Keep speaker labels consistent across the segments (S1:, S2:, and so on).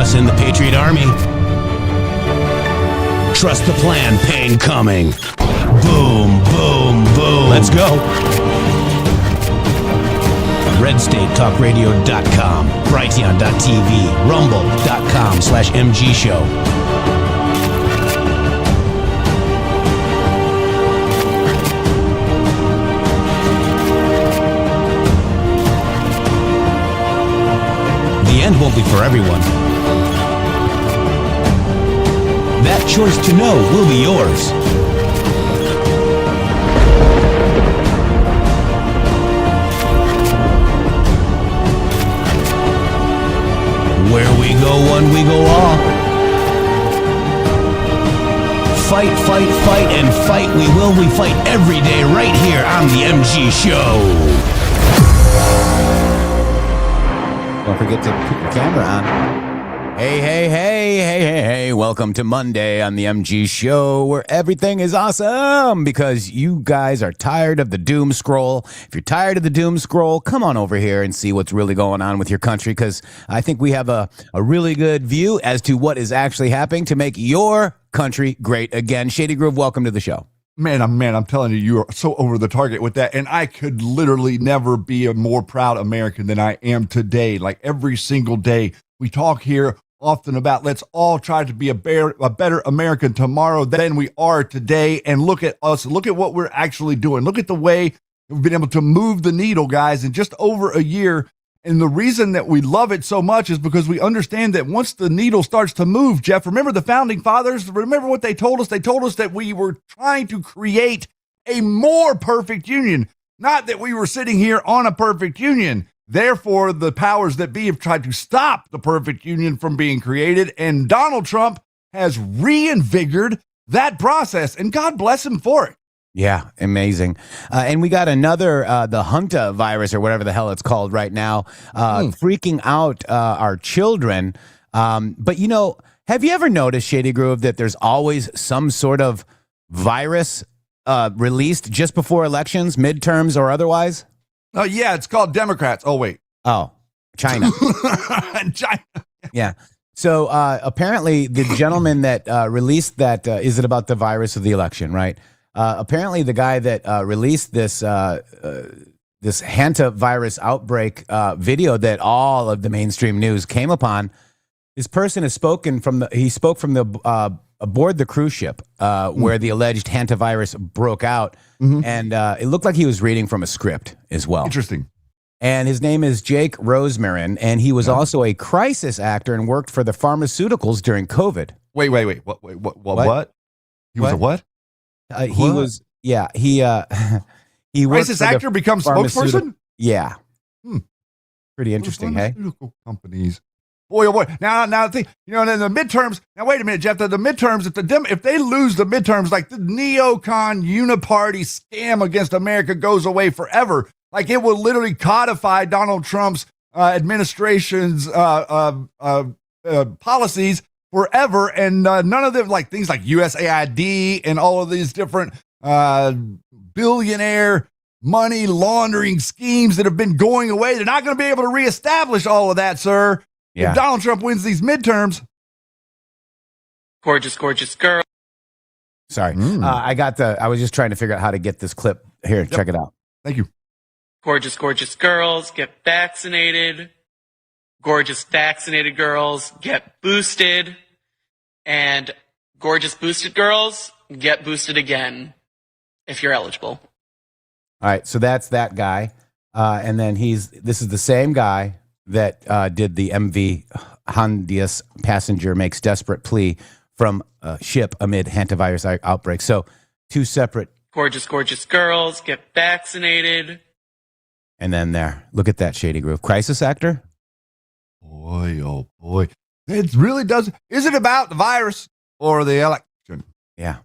S1: us in the Patriot Army. Trust the plan, pain coming. Boom, boom, boom. Let's go. RedStateTalkRadio.com, Brighteon.tv, Rumble.com/MG Show. The end won't be for everyone. That choice to know will be yours. Where we go one, we go all. Fight, fight, fight, and fight we will. We fight every day right here on the MG Show.
S2: Don't forget to put your camera on. Hey, hey, hey, hey, hey, hey. Welcome to Monday on the MG Show, where everything is awesome because you guys are tired of the doom scroll. If you're tired of the doom scroll, come on over here and see what's really going on with your country, because I think we have a really good view as to what is actually happening to make your country great again. Shady Groove, welcome to the show.
S3: Man, I'm telling you, you are so over the target with that. And I could literally never be a more proud American than I am today. Like every single day, we talk here often about let's all try to be a better American tomorrow than we are today. And look at us. Look at what we're actually doing. Look at the way we've been able to move the needle, guys, in just over a year. And the reason that we love it so much is because we understand that once the needle starts to move, Jeff, remember the founding fathers? Remember what they told us? They told us that we were trying to create a more perfect union, not that we were sitting here on a perfect union. Therefore, the powers that be have tried to stop the perfect union from being created. And Donald Trump has reinvigorated that process. And God bless him for it.
S2: Yeah, amazing. And we got another, the hantavirus or whatever the hell it's called right now, freaking out our children. But, you know, have you ever noticed, Shady Groove, that there's always some sort of virus released just before elections, midterms or otherwise?
S3: Oh, yeah, it's called Democrats. Oh, wait.
S2: Oh, China.
S3: China.
S2: Yeah. So apparently the gentleman that released that, is it about the virus of the election, right? Apparently, the guy that released this this hantavirus outbreak video that all of the mainstream news came upon, this person has spoken from the aboard the cruise ship where the alleged hantavirus broke out, and it looked like he was reading from a script as well.
S3: Interesting.
S2: And his name is Jake Rosemarin, and he was also a crisis actor and worked for the pharmaceuticals during COVID.
S3: Wait. What? He was a what?
S2: He was, yeah, he worked
S3: crisis actor becomes spokesperson?
S2: Yeah. Pretty interesting, hey?
S3: Pharmaceutical companies. Boy, oh boy. Now think, you know, in the midterms, now wait a minute, Jeff, the midterms, if they lose the midterms, like the neocon uniparty scam against America goes away forever. Like it will literally codify Donald Trump's administration's policies forever, and none of them, like things like USAID and all of these different billionaire money laundering schemes that have been going away, they're not going to be able to reestablish all of that, sir. Yeah. If Donald Trump wins these midterms.
S4: Gorgeous, gorgeous girl.
S2: Sorry, I was just trying to figure out how to get this clip here. Yep. Check it out.
S3: Thank you.
S4: Gorgeous, gorgeous girls get vaccinated. Gorgeous vaccinated girls get boosted. And gorgeous boosted girls get boosted again if you're eligible.
S2: All right, so that's that guy. And then this is the same guy that did the MV Hondius passenger makes desperate plea from ship amid hantavirus outbreak. So two separate.
S4: Gorgeous, gorgeous girls get vaccinated.
S2: And then there, look at that, Shady Groove. Crisis actor?
S3: Boy, oh boy. It really does. Is it about the virus or the election?
S2: Yeah.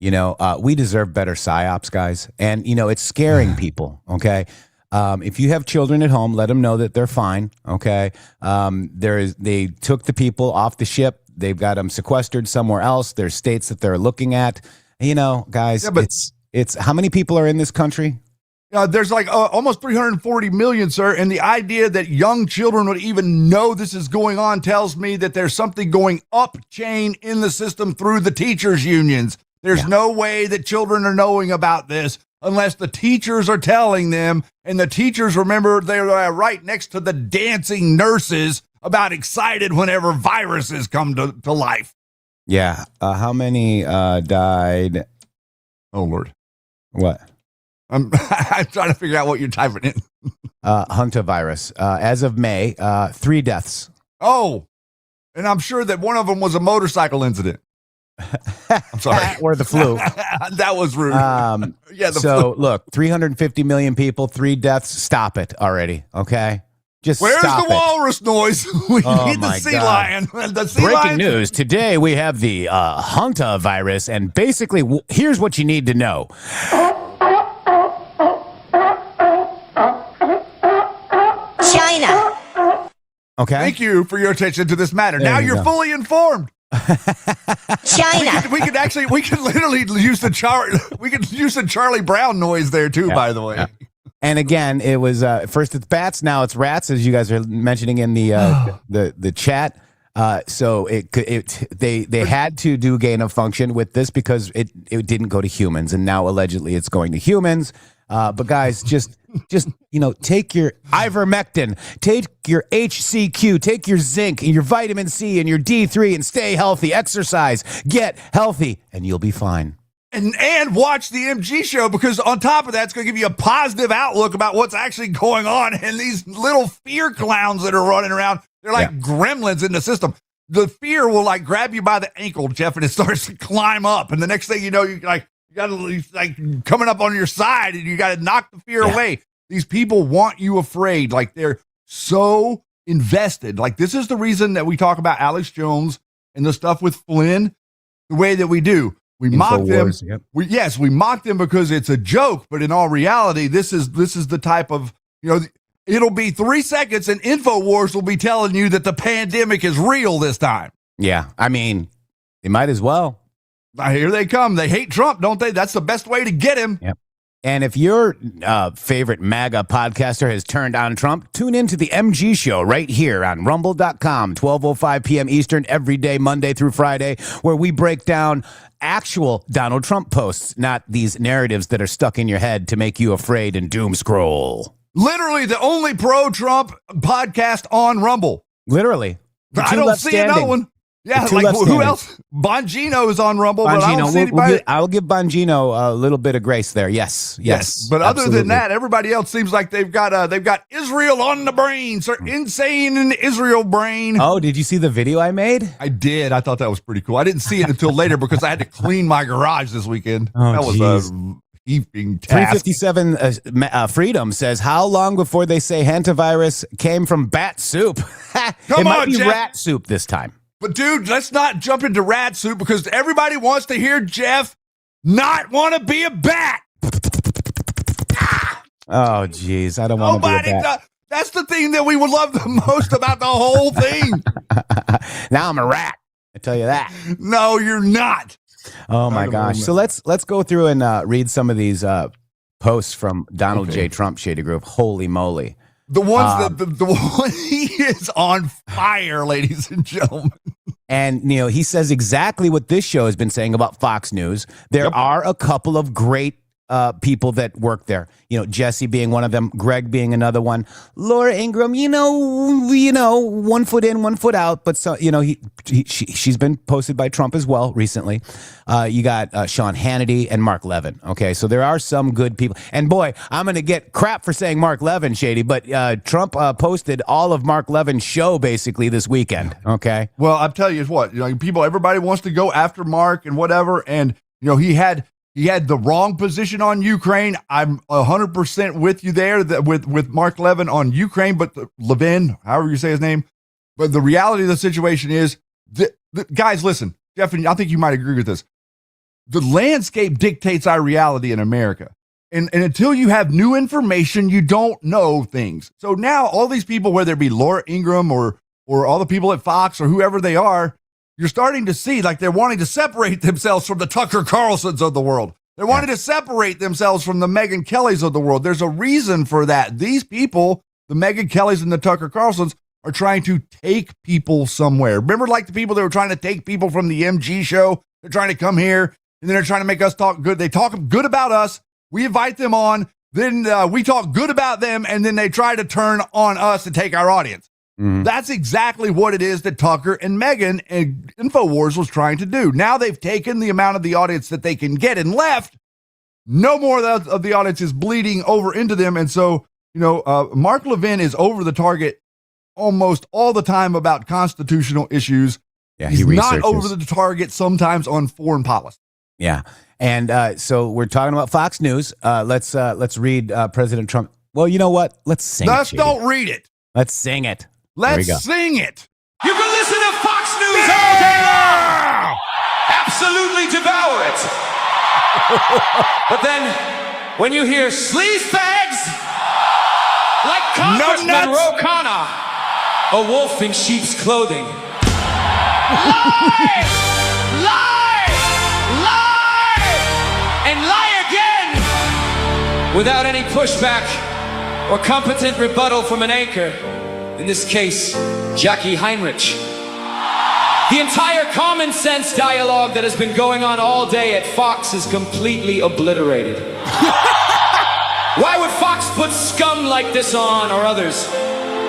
S2: You know, we deserve better PSYOPs, guys. And, you know, it's scaring people, okay? If you have children at home, let them know that they're fine, okay? They took the people off the ship. They've got them sequestered somewhere else. There's states that they're looking at. You know, guys, it's how many people are in this country?
S3: There's like almost 340 million, sir. And the idea that young children would even know this is going on tells me that there's something going up chain in the system through the teachers' unions. There's no way that children are knowing about this unless the teachers are telling them. And the teachers, remember, they're right next to the dancing nurses about excited whenever viruses come to life.
S2: Yeah. How many died?
S3: Oh, Lord.
S2: What?
S3: I'm trying to figure out what you're typing in.
S2: Hantavirus. As of May, 3 deaths.
S3: Oh, and I'm sure that one of them was a motorcycle incident. I'm sorry.
S2: Or the flu.
S3: That was rude. Yeah.
S2: So look, 350 million people, 3 deaths. Stop it already. Okay. Just
S3: Where's
S2: stop
S3: the
S2: it.
S3: walrus noise? We need the
S2: my
S3: sea
S2: God.
S3: lion. The sea
S2: Breaking
S3: lion.
S2: news. Today we have the hantavirus, and basically here's what you need to know.
S5: China.
S2: Okay.
S3: Thank you for your attention to this matter.
S2: There
S3: Now
S2: you
S3: you're
S2: go.
S3: fully informed.
S5: China.
S3: We could literally use the Charlie Brown noise there too. By the way.
S2: Yeah. And again, it was first it's bats, now it's rats, as you guys are mentioning in the chat. So they had to do gain of function with this because it didn't go to humans, and now allegedly it's going to humans. But guys, just take your ivermectin, take your HCQ, take your zinc and your vitamin C and your D3 and stay healthy. Exercise, get healthy, and you'll be fine.
S3: And watch the MG show, because on top of that, it's going to give you a positive outlook about what's actually going on. And these little fear clowns that are running around, they're like gremlins in the system. The fear will like grab you by the ankle, Jeff, and it starts to climb up. And the next thing you know, you got to coming up on your side, and you got to knock the fear away. These people want you afraid. Like, they're so invested. Like, this is the reason that we talk about Alex Jones and the stuff with Flynn the way that we do. We mock them.
S2: Yep.
S3: We mock them because it's a joke, but in all reality, this is the type of, it'll be 3 seconds and InfoWars will be telling you that the pandemic is real this time.
S2: Yeah, I mean, they might as well.
S3: Now, here they come. They hate Trump, don't they? That's the best way to get him.
S2: Yep. And if your favorite MAGA podcaster has turned on Trump, tune into the MG show right here on rumble.com, 12:05 p.m. Eastern, every day, Monday through Friday, where we break down actual Donald Trump posts, not these narratives that are stuck in your head to make you afraid and doom scroll.
S3: Literally the only pro-Trump podcast on Rumble.
S2: Literally.
S3: I don't see another one. Yeah, like who else? Bongino is on Rumble, but I don't see anybody.
S2: I'll give Bongino a little bit of grace there. Yes.
S3: But other than that, everybody else seems like they've got Israel on the brain, sir. Insane in the Israel brain.
S2: Oh, did you see the video I made?
S3: I did. I thought that was pretty cool. I didn't see it until later because I had to clean my garage this weekend. That was a heaping task.
S2: 357 Freedom says, how long before they say hantavirus came from bat soup? It might be
S3: Jeff.
S2: rat soup this time.
S3: But dude, let's not jump into rat soup because everybody wants to hear Jeff not want to be a bat.
S2: Oh, geez. I don't want to be a bat.
S3: That's the thing that we would love the most about the whole thing.
S2: Now I'm a rat. I tell you that.
S3: No, you're not.
S2: Oh, my gosh. So let's go through and read some of these posts from Donald J. Trump, Shady Group. Holy moly.
S3: The ones the one he is on fire, ladies and gentlemen.
S2: And, he says exactly what this show has been saying about Fox News. There are a couple of great people that work there. Jesse being one of them, Greg being another one, Laura Ingraham, 1 foot in, 1 foot out. But so, she's been posted by Trump as well recently. You got Sean Hannity and Mark Levin. Okay, so there are some good people. And boy, I'm going to get crap for saying Mark Levin, Shady, but Trump posted all of Mark Levin's show basically this weekend. Okay.
S3: Well, I'll tell you what, everybody wants to go after Mark and whatever, and he had the wrong position on Ukraine. I'm 100% with you there with Mark Levin on Ukraine, but Levin, however you say his name. But the reality of the situation is, guys, listen, Jeff, and I think you might agree with this. The landscape dictates our reality in America. And until you have new information, you don't know things. So now all these people, whether it be Laura Ingraham or all the people at Fox or whoever they are, you're starting to see like they're wanting to separate themselves from the Tucker Carlsons of the world. They wanted to separate themselves from the Megyn Kellys of the world. There's a reason for that. These people, the Megyn Kellys and the Tucker Carlsons, are trying to take people somewhere. Remember, like the people that were trying to take people from the MG show? They're trying to come here, and then they're trying to make us talk good. They talk good about us. We invite them on. Then we talk good about them, and then they try to turn on us to take our audience. That's exactly what it is that Tucker and Megyn and InfoWars was trying to do. Now they've taken the amount of the audience that they can get and left. No more of the audience is bleeding over into them. And so, Mark Levin is over the target almost all the time about constitutional issues.
S2: Yeah,
S3: he's not over the target sometimes on foreign policy.
S2: Yeah. And so we're talking about Fox News. Let's read President Trump. Well, you know what? Let's sing it.
S3: Don't read it.
S2: Let's sing it.
S3: Let's sing it.
S6: You can listen to Fox News all day long. Absolutely devour it. But then, when you hear sleaze fags like Congressman Ro Khanna, a wolf in sheep's clothing. Lie! Lie! Lie! And lie again! Without any pushback or competent rebuttal from an anchor. In this case, Jackie Heinrich. The entire common sense dialogue that has been going on all day at Fox is completely obliterated. Why would Fox put scum like this on or others?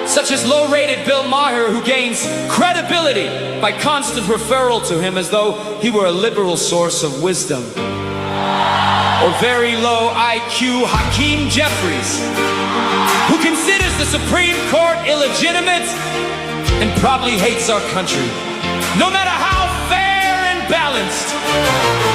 S6: Such as low-rated Bill Maher, who gains credibility by constant referral to him as though he were a liberal source of wisdom. Or very low IQ Hakeem Jeffries, who considers the Supreme Court illegitimate and probably hates our country. No matter how fair and balanced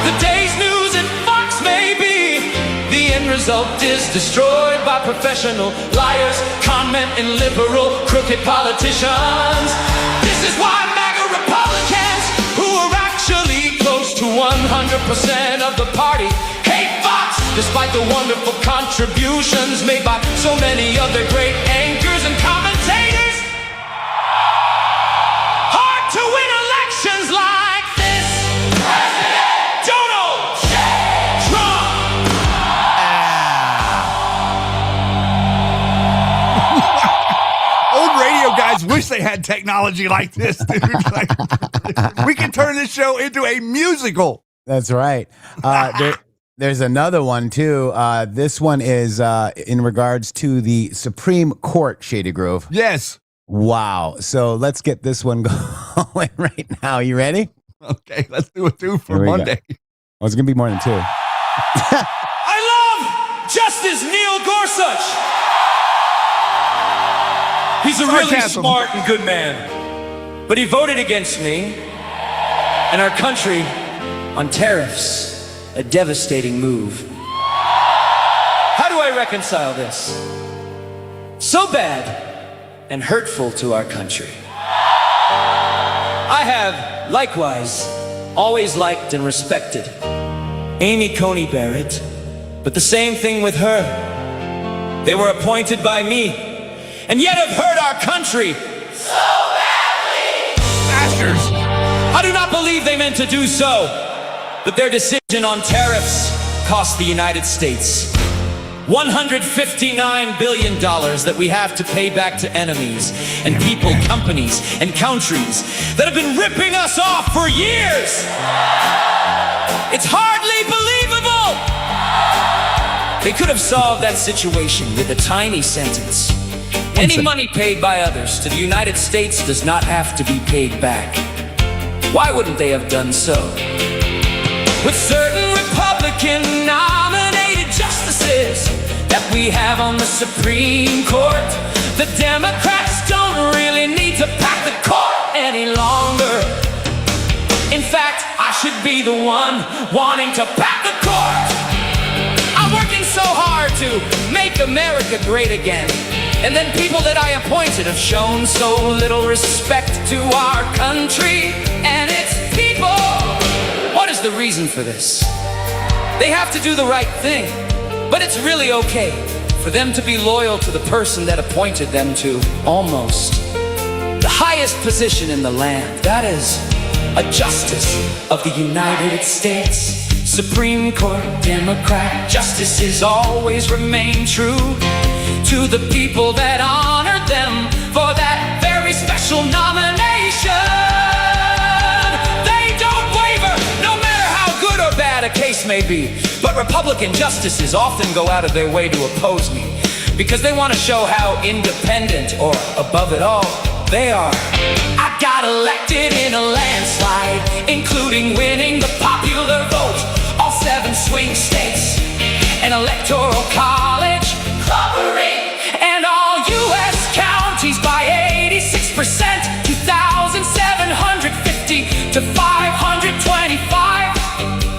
S6: the day's news and Fox may be, the end result is destroyed by professional liars, conmen, and liberal crooked politicians. This is why MAGA Republicans, who are actually close to 100% of the party, hate Fox, despite the wonderful contributions made by so many other great anchors and commentators. Hard to win elections like this. President Donald J. Trump.
S3: Old radio guys wish they had technology like this, dude. We can turn this show into a musical.
S2: That's right. There's another one, too. This one is in regards to the Supreme Court, Shady Grove.
S3: Yes.
S2: Wow. So let's get this one going right now. You ready?
S3: Okay, let's do a 2 for Monday.
S2: Oh, it's going to be more than 2.
S6: I love Justice Neil Gorsuch. He's a really smart and good man. But he voted against me and our country on tariffs. A devastating move. How do I reconcile this? So bad and hurtful to our country. I have, likewise, always liked and respected Amy Coney Barrett, but the same thing with her. They were appointed by me, and yet have hurt our country so badly.
S3: Bastards.
S6: I do not believe they meant to do so. But their decision on tariffs cost the United States $159 billion that we have to pay back to enemies and people, companies, and countries that have been ripping us off for years. It's hardly believable. They could have solved that situation with a tiny sentence. Any money paid by others to the United States does not have to be paid back. Why wouldn't they have done so? With certain Republican-nominated justices that we have on the Supreme Court, the Democrats don't really need to pack the court any longer. In fact, I should be the one wanting to pack the court. I'm working so hard to make America great again, and then people that I appointed have shown so little respect to our country and its people. What is the reason for this? They have to do the right thing, but it's really okay for them to be loyal to the person that appointed them to almost the highest position in the land. That is a justice of the United States. Supreme Court Democrat justices always remain true to the people that honor them for that very special nomination. They don't waver, no matter how good or bad a case may be. But Republican justices often go out of their way to oppose me because they want to show how independent or above it all they are. I got elected in a landslide, including winning the popular vote, all 7 swing states, an electoral college, covering, and all U.S. counties by 86%, 2,750 to 525.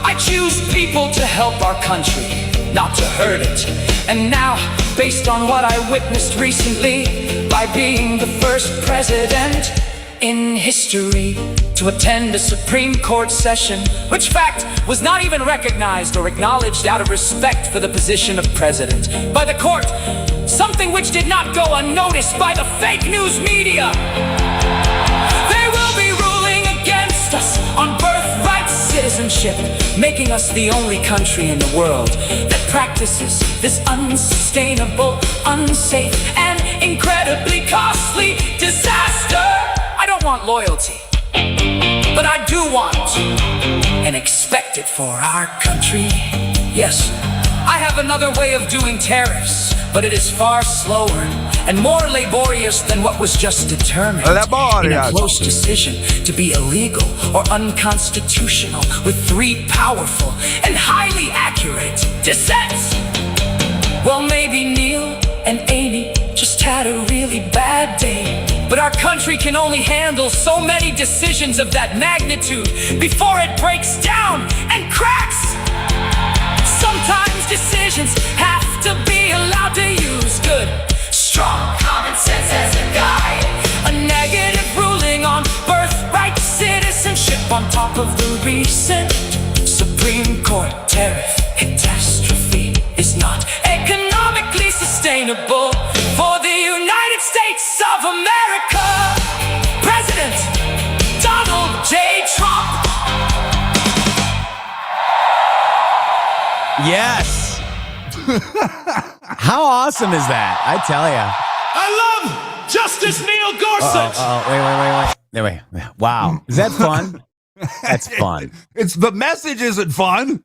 S6: I choose people to help our country, not to hurt it. And now, based on what I witnessed recently, by being the first president in history to attend a Supreme Court session, which fact was not even recognized or acknowledged out of respect for the position of president by the court, something which did not go unnoticed by the fake news media. They will be ruling against us on birthright citizenship, making us the only country in the world that practices this unsustainable, unsafe, and incredibly costly disaster. I don't want loyalty, but I do want and expect it for our country. Yes, I have another way of doing tariffs, but it is far slower and more laborious than what was just determined in a close decision to be illegal or unconstitutional with 3 powerful and highly accurate dissents. Well, maybe Neil and Amy just had a really bad day, but our country can only handle so many decisions of that magnitude before it breaks down and cracks. Sometimes decisions have to be allowed to use good, strong common sense as a guide. A negative ruling on birthright citizenship on top of the recent Supreme Court tariff catastrophe is not economically sustainable for the United States of America. President Donald J. Trump.
S2: Yes. How awesome is that? I tell ya.
S1: I love Justice Neil Gorsuch.
S2: Wait. Wow. Is that fun? That's fun.
S3: It's the message isn't fun.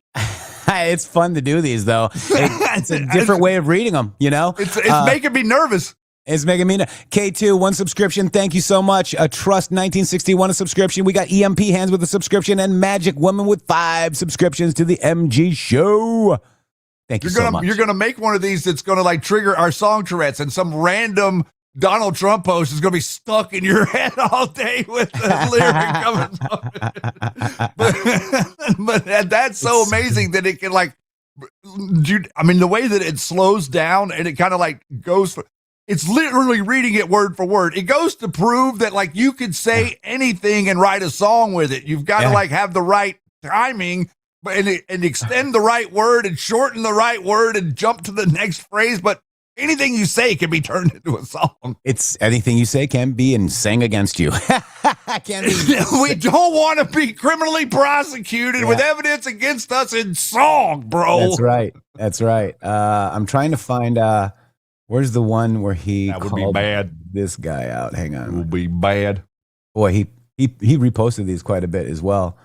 S2: It's fun to do these, though. It's a different way of reading them, you know?
S3: It's making me nervous.
S2: It's making me K2, 1 subscription. Thank you so much. Trust 1961, a subscription. We got EMP Hands with a subscription and Magic Woman with 5 subscriptions to the MG Show. Thank you so much.
S3: You're going to make one of these that's going to like trigger our song Tourette's, and some random Donald Trump post is going to be stuck in your head all day with the lyric coming. But that's so amazing that it can like, I mean, the way that it slows down and it kind of like goes for, it's literally reading it word for word. It goes to prove that like you could say anything and write a song with it. You've got to like have the right timing and extend the right word and shorten the right word and jump to the next phrase. But anything you say can be turned into a song.
S2: It's anything you say can be and sang against you.
S3: We don't want to be criminally prosecuted with evidence against us in song, bro.
S2: That's right. I'm trying to find where's the one where he called this guy out. Hang on.
S3: It would be bad.
S2: Boy, he reposted these quite a bit as well.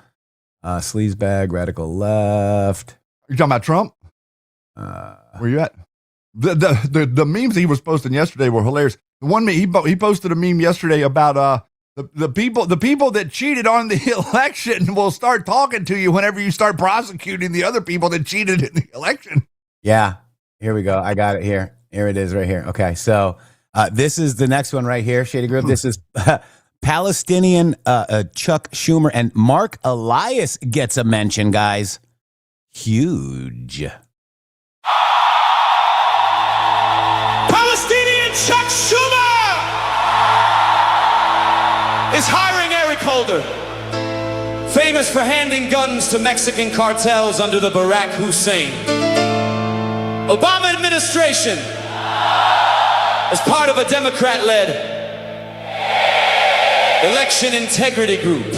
S2: Sleazebag, radical left.
S3: You're talking about Trump? Where you at? The memes he was posting yesterday were hilarious. The one he posted a meme yesterday about the people that cheated on the election will start talking to you whenever you start prosecuting the other people that cheated in the election.
S2: Yeah, here we go. I got it here. Here it is right here. Okay, so this is the next one right here, Shady Group. This is Palestinian Chuck Schumer and Mark Elias gets a mention, guys. Huge.
S1: Palestinian Chuck Schumer is hiring Eric Holder,
S6: Famous for handing guns to Mexican cartels under the Barack Hussein. Obama administration, as part of a Democrat-led election integrity group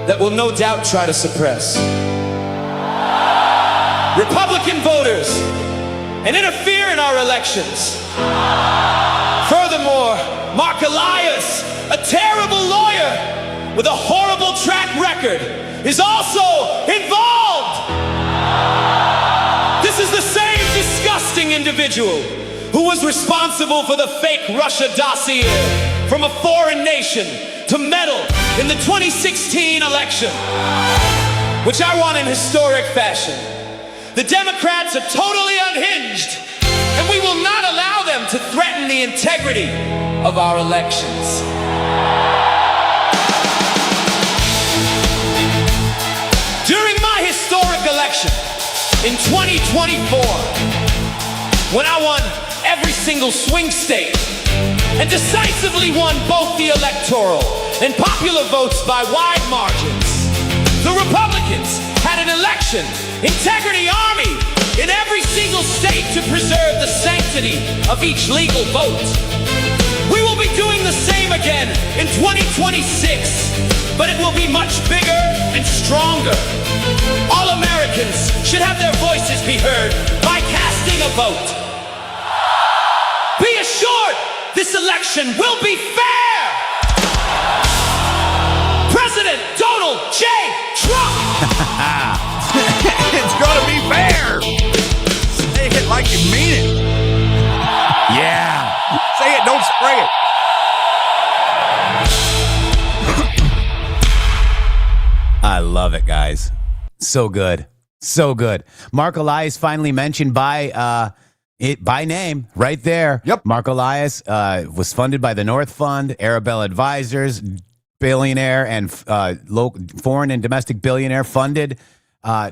S6: that will no doubt try to suppress Republican voters and interfere in our elections. Furthermore, Mark Elias, a terrible lawyer with a horrible track record, is also involved. This is the same disgusting individual who was responsible for the fake Russia dossier from a foreign nation to meddle in the 2016 election, which I won in historic fashion. The Democrats are totally unhinged, and we will not allow them to threaten the integrity of our elections. During my historic election in 2024, when I won every single swing state and decisively won both the electoral and popular votes by wide margins, the Republicans had an election integrity army in every single state to preserve the sanctity of each legal vote. We will be doing the same again in 2026, but it will be much bigger and stronger. All Americans should have their voices be heard by casting a vote. Be assured, this election will be fair. President Donald J. Trump.
S3: It's gonna be fair. Say it like you mean it.
S2: Yeah.
S3: Say it, don't spray it.
S2: I love it, guys. So good. So good. Mark Elias finally mentioned by name right there.
S3: Yep.
S2: Mark Elias was funded by the North Fund, Arabella Advisors, billionaire and foreign and domestic billionaire funded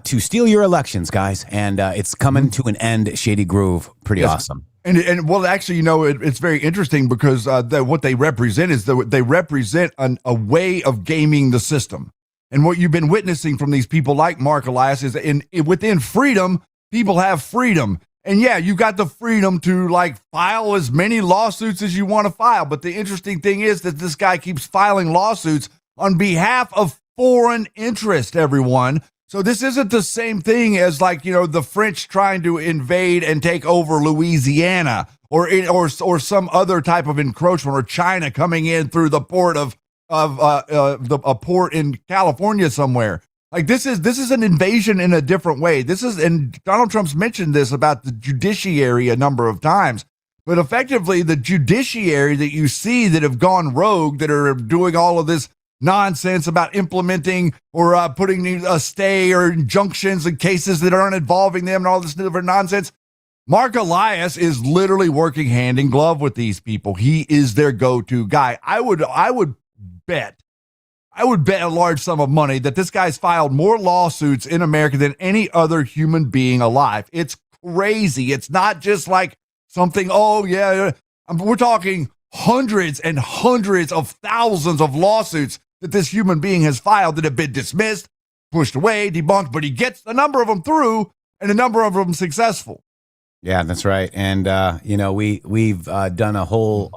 S2: to steal your elections, guys. And it's coming to an end, Shady Groove. Pretty awesome.
S3: And well, actually, you know, it's very interesting because what they represent is they represent a way of gaming the system. And what you've been witnessing from these people like Mark Elias is within freedom, people have freedom. And yeah, you got the freedom to like file as many lawsuits as you want to file. But the interesting thing is that this guy keeps filing lawsuits on behalf of foreign interest, everyone. So this isn't the same thing as like, you know, the French trying to invade and take over Louisiana or some other type of encroachment, or China coming in through the port of a port in California somewhere. Like this is an invasion in a different way. And Donald Trump's mentioned this about the judiciary a number of times, but effectively the judiciary that you see that have gone rogue, that are doing all of this nonsense about implementing or putting a stay or injunctions in cases that aren't involving them and all this different nonsense. Mark Elias is literally working hand in glove with these people. He is their go-to guy. I would bet a large sum of money that this guy's filed more lawsuits in America than any other human being alive. It's crazy. It's not just like something, we're talking hundreds and hundreds of thousands of lawsuits that this human being has filed that have been dismissed, pushed away, debunked, but he gets a number of them through and a number of them successful.
S2: Yeah, that's right. And, we've done a whole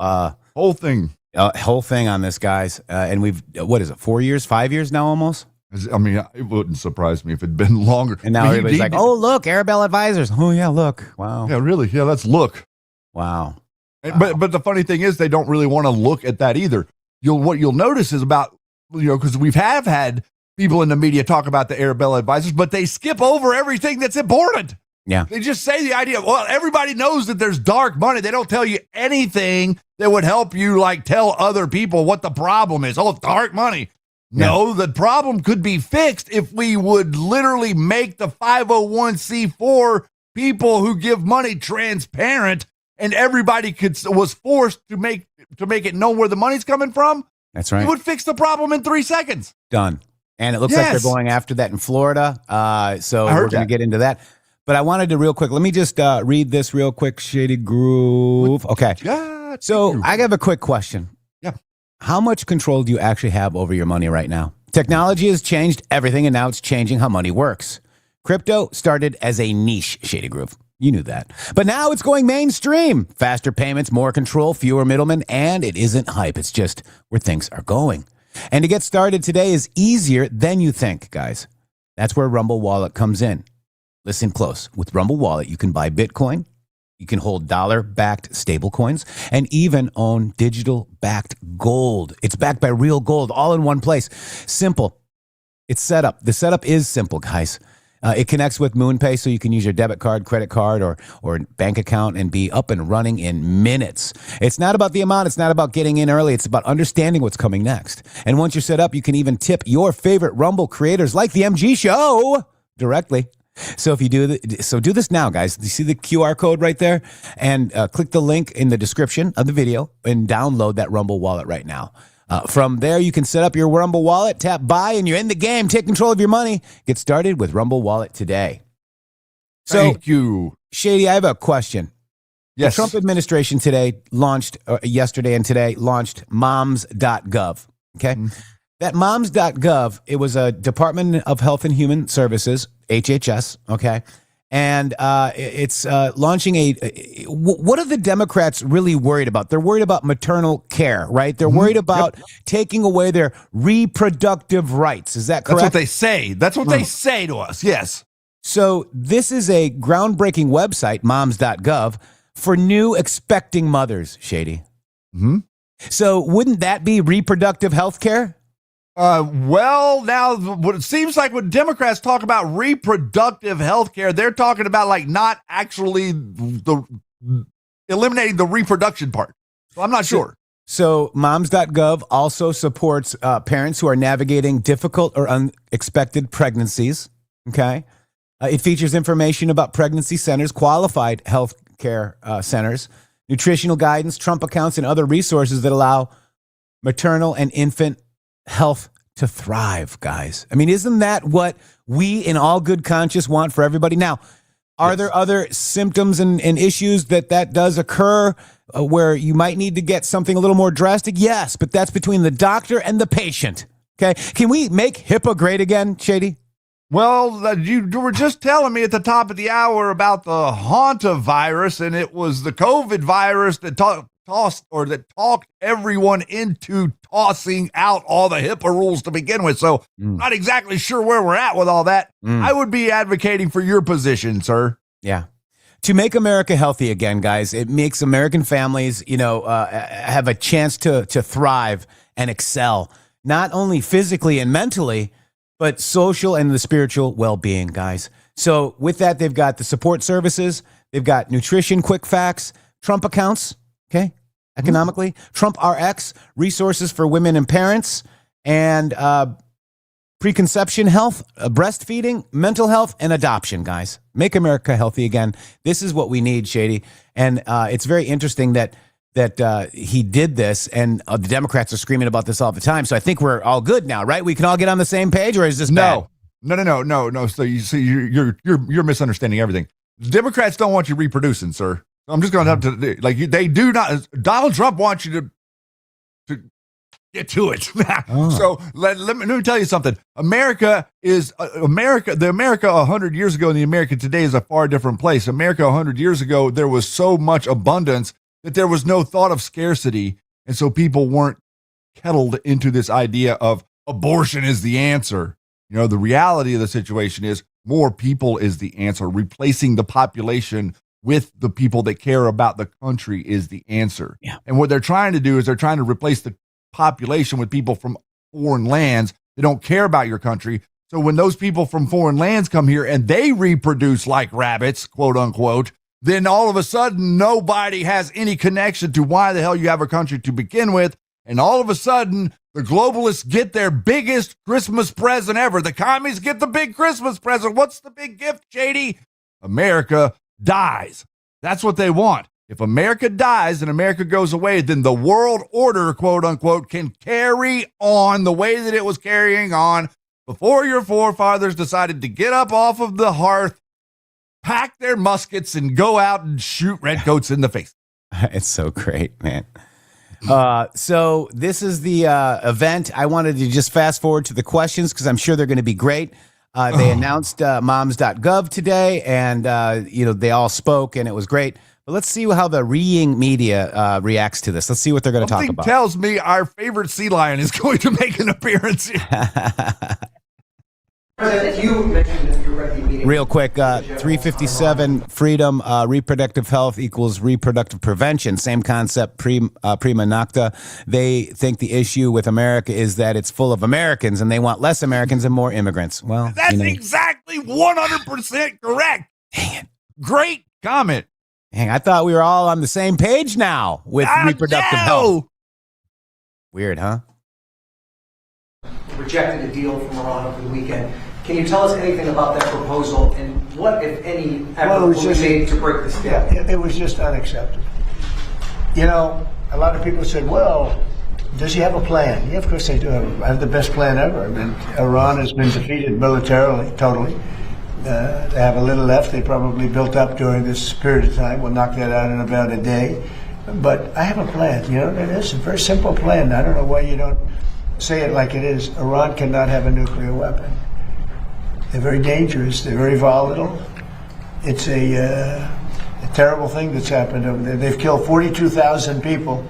S3: thing.
S2: Whole thing on this, guys. And we've, 5 years now almost?
S3: I mean, it wouldn't surprise me if it'd been longer.
S2: And now everybody's like, oh, look, Arabella Advisors. Oh, yeah, look. Wow.
S3: Yeah, really. Yeah, let's look.
S2: Wow.
S3: But the funny thing is they don't really want to look at that either. What you'll notice is about, because we have had people in the media talk about the Arabella Advisors, but they skip over everything that's important.
S2: Yeah.
S3: They just say the idea, well, everybody knows that there's dark money. They don't tell you anything that would help you like tell other people what the problem is. Oh, dark money. No, the problem could be fixed if we would literally make the 501c4 people who give money transparent, and everybody was forced to make it known where the money's coming from.
S2: That's right.
S3: It would fix the problem in 3 seconds.
S2: Done. And it looks like they're going after that in Florida. So we're going to get into that. But I wanted to real quick, let me just read this real quick, Shady Groove. Okay. So I have a quick question.
S3: Yeah.
S2: How much control do you actually have over your money right now? Technology has changed everything, and now it's changing how money works. Crypto started as a niche, Shady Groove. You knew that. But now it's going mainstream. Faster payments, more control, fewer middlemen, and it isn't hype. It's just where things are going. And to get started today is easier than you think, guys. That's where Rumble Wallet comes in. listen close. With Rumble Wallet, you can buy Bitcoin, you can hold dollar-backed stable coins, and even own digital-backed gold. It's backed by real gold, all in one place. Simple. It's set up. The setup is simple, guys. It connects with MoonPay, so you can use your debit card, credit card, or bank account and be up and running in minutes. It's not about the amount. It's not about getting in early. It's about understanding what's coming next. And once you're set up, you can even tip your favorite Rumble creators like the MG Show directly. So if you do this now, guys. You see the QR code right there? And click the link in the description of the video and download that Rumble wallet right now. From there, you can set up your Rumble wallet, tap buy, and you're in the game. Take control of your money. Get started with Rumble Wallet today. So,
S3: Thank you.
S2: Shady, I have a question.
S3: Yes.
S2: The Trump administration today yesterday and today launched moms.gov. Okay.
S3: Mm-hmm.
S2: That moms.gov, it was a Department of Health and Human Services, HHS. Okay. And it's launching what are the Democrats really worried about? They're worried about maternal care, right? They're worried about taking away their reproductive rights. Is that correct?
S3: That's what they say. That's what they say to us. Yes.
S2: So this is a groundbreaking website, moms.gov, for new expecting mothers, Shady.
S3: Mm-hmm.
S2: So wouldn't that be reproductive health care?
S3: Well, now what it seems like when Democrats talk about reproductive health care, they're talking about like not actually eliminating the reproduction part. So I'm not sure.
S2: So moms.gov also supports parents who are navigating difficult or unexpected pregnancies. Okay. It features information about pregnancy centers, qualified health care centers, nutritional guidance, Trump accounts, and other resources that allow maternal and infant health to thrive, guys. I mean, isn't that what we in all good conscience want for everybody? Now, are there other symptoms and issues that does occur where you might need to get something a little more drastic? Yes, but that's between the doctor and the patient. Okay. Can we make HIPAA great again, Shady?
S3: Well, you were just telling me at the top of the hour about the hantavirus, and it was the COVID virus that talked everyone into tossing out all the HIPAA rules to begin with. So not exactly sure where we're at with all that. I would be advocating for your position, sir.
S2: Yeah. To make America healthy again, guys, it makes American families, have a chance to thrive and excel, not only physically and mentally, but social and the spiritual well-being, guys. So with that, they've got the support services. They've got nutrition, quick facts, Trump accounts, okay, economically, Trump RX, resources for women and parents, and preconception health, breastfeeding, mental health, and adoption, guys. Make America healthy again. This is what we need, Shady. And it's very interesting that he did this, and the Democrats are screaming about this all the time. So I think we're all good now, right? We can all get on the same page, or is this bad?
S3: No. So you see, you're misunderstanding everything. The Democrats don't want you reproducing, sir. I'm just going to have to they do not. Donald Trump wants you to get to it. So let me tell you something. America is America. The America 100 years ago and the America today is a far different place. America 100 years ago, there was so much abundance that there was no thought of scarcity. And so people weren't kettled into this idea of abortion is the answer. The reality of the situation is more people is the answer. Replacing the population with the people that care about the country is the answer. Yeah. And what they're trying to do is they're trying to replace the population with people from foreign lands that don't care about your country. So when those people from foreign lands come here and they reproduce like rabbits, quote unquote, then all of a sudden nobody has any connection to why the hell you have a country to begin with. And all of a sudden the globalists get their biggest Christmas present ever. The commies get the big Christmas present. What's the big gift, Shady? America dies. That's what they want. If America dies and America goes away, then the world order, quote unquote, can carry on the way that it was carrying on before your forefathers decided to get up off of the hearth, pack their muskets, and go out and shoot redcoats in the face.
S2: It's so great, man. So this is the event. I wanted to just fast forward to the questions because I'm sure they're going to be great. They announced moms.gov today, and they all spoke, and it was great. But let's see how the reading media reacts to this. Let's see what they're going to talk about.
S3: Something tells me our favorite sea lion is going to make an appearance here.
S7: President, you mentioned that you
S2: Real quick, 357, freedom, reproductive health equals reproductive prevention. Same concept, prima nocta. They think the issue with America is that it's full of Americans and they want less Americans and more immigrants. Well,
S3: that's exactly 100% correct.
S2: Dang it.
S3: Great comment.
S2: Dang, I thought we were all on the same page now with reproductive health. Weird, huh?
S7: Rejected a deal from Iran over the weekend. Can you tell us anything about that proposal and what, if any, effort was made to break this deal?
S8: Yeah, it was just unacceptable. You know, a lot of people said, well, does he have a plan? Yeah, of course they do have the best plan ever. I mean, Iran has been defeated militarily, totally. They have a little left. They probably built up during this period of time. We'll knock that out in about a day. But I have a plan. You know, it is a very simple plan. I don't know why you don't say it like it is. Iran cannot have a nuclear weapon. They're very dangerous. They're very volatile. It's a terrible thing that's happened over there. They've killed 42,000 people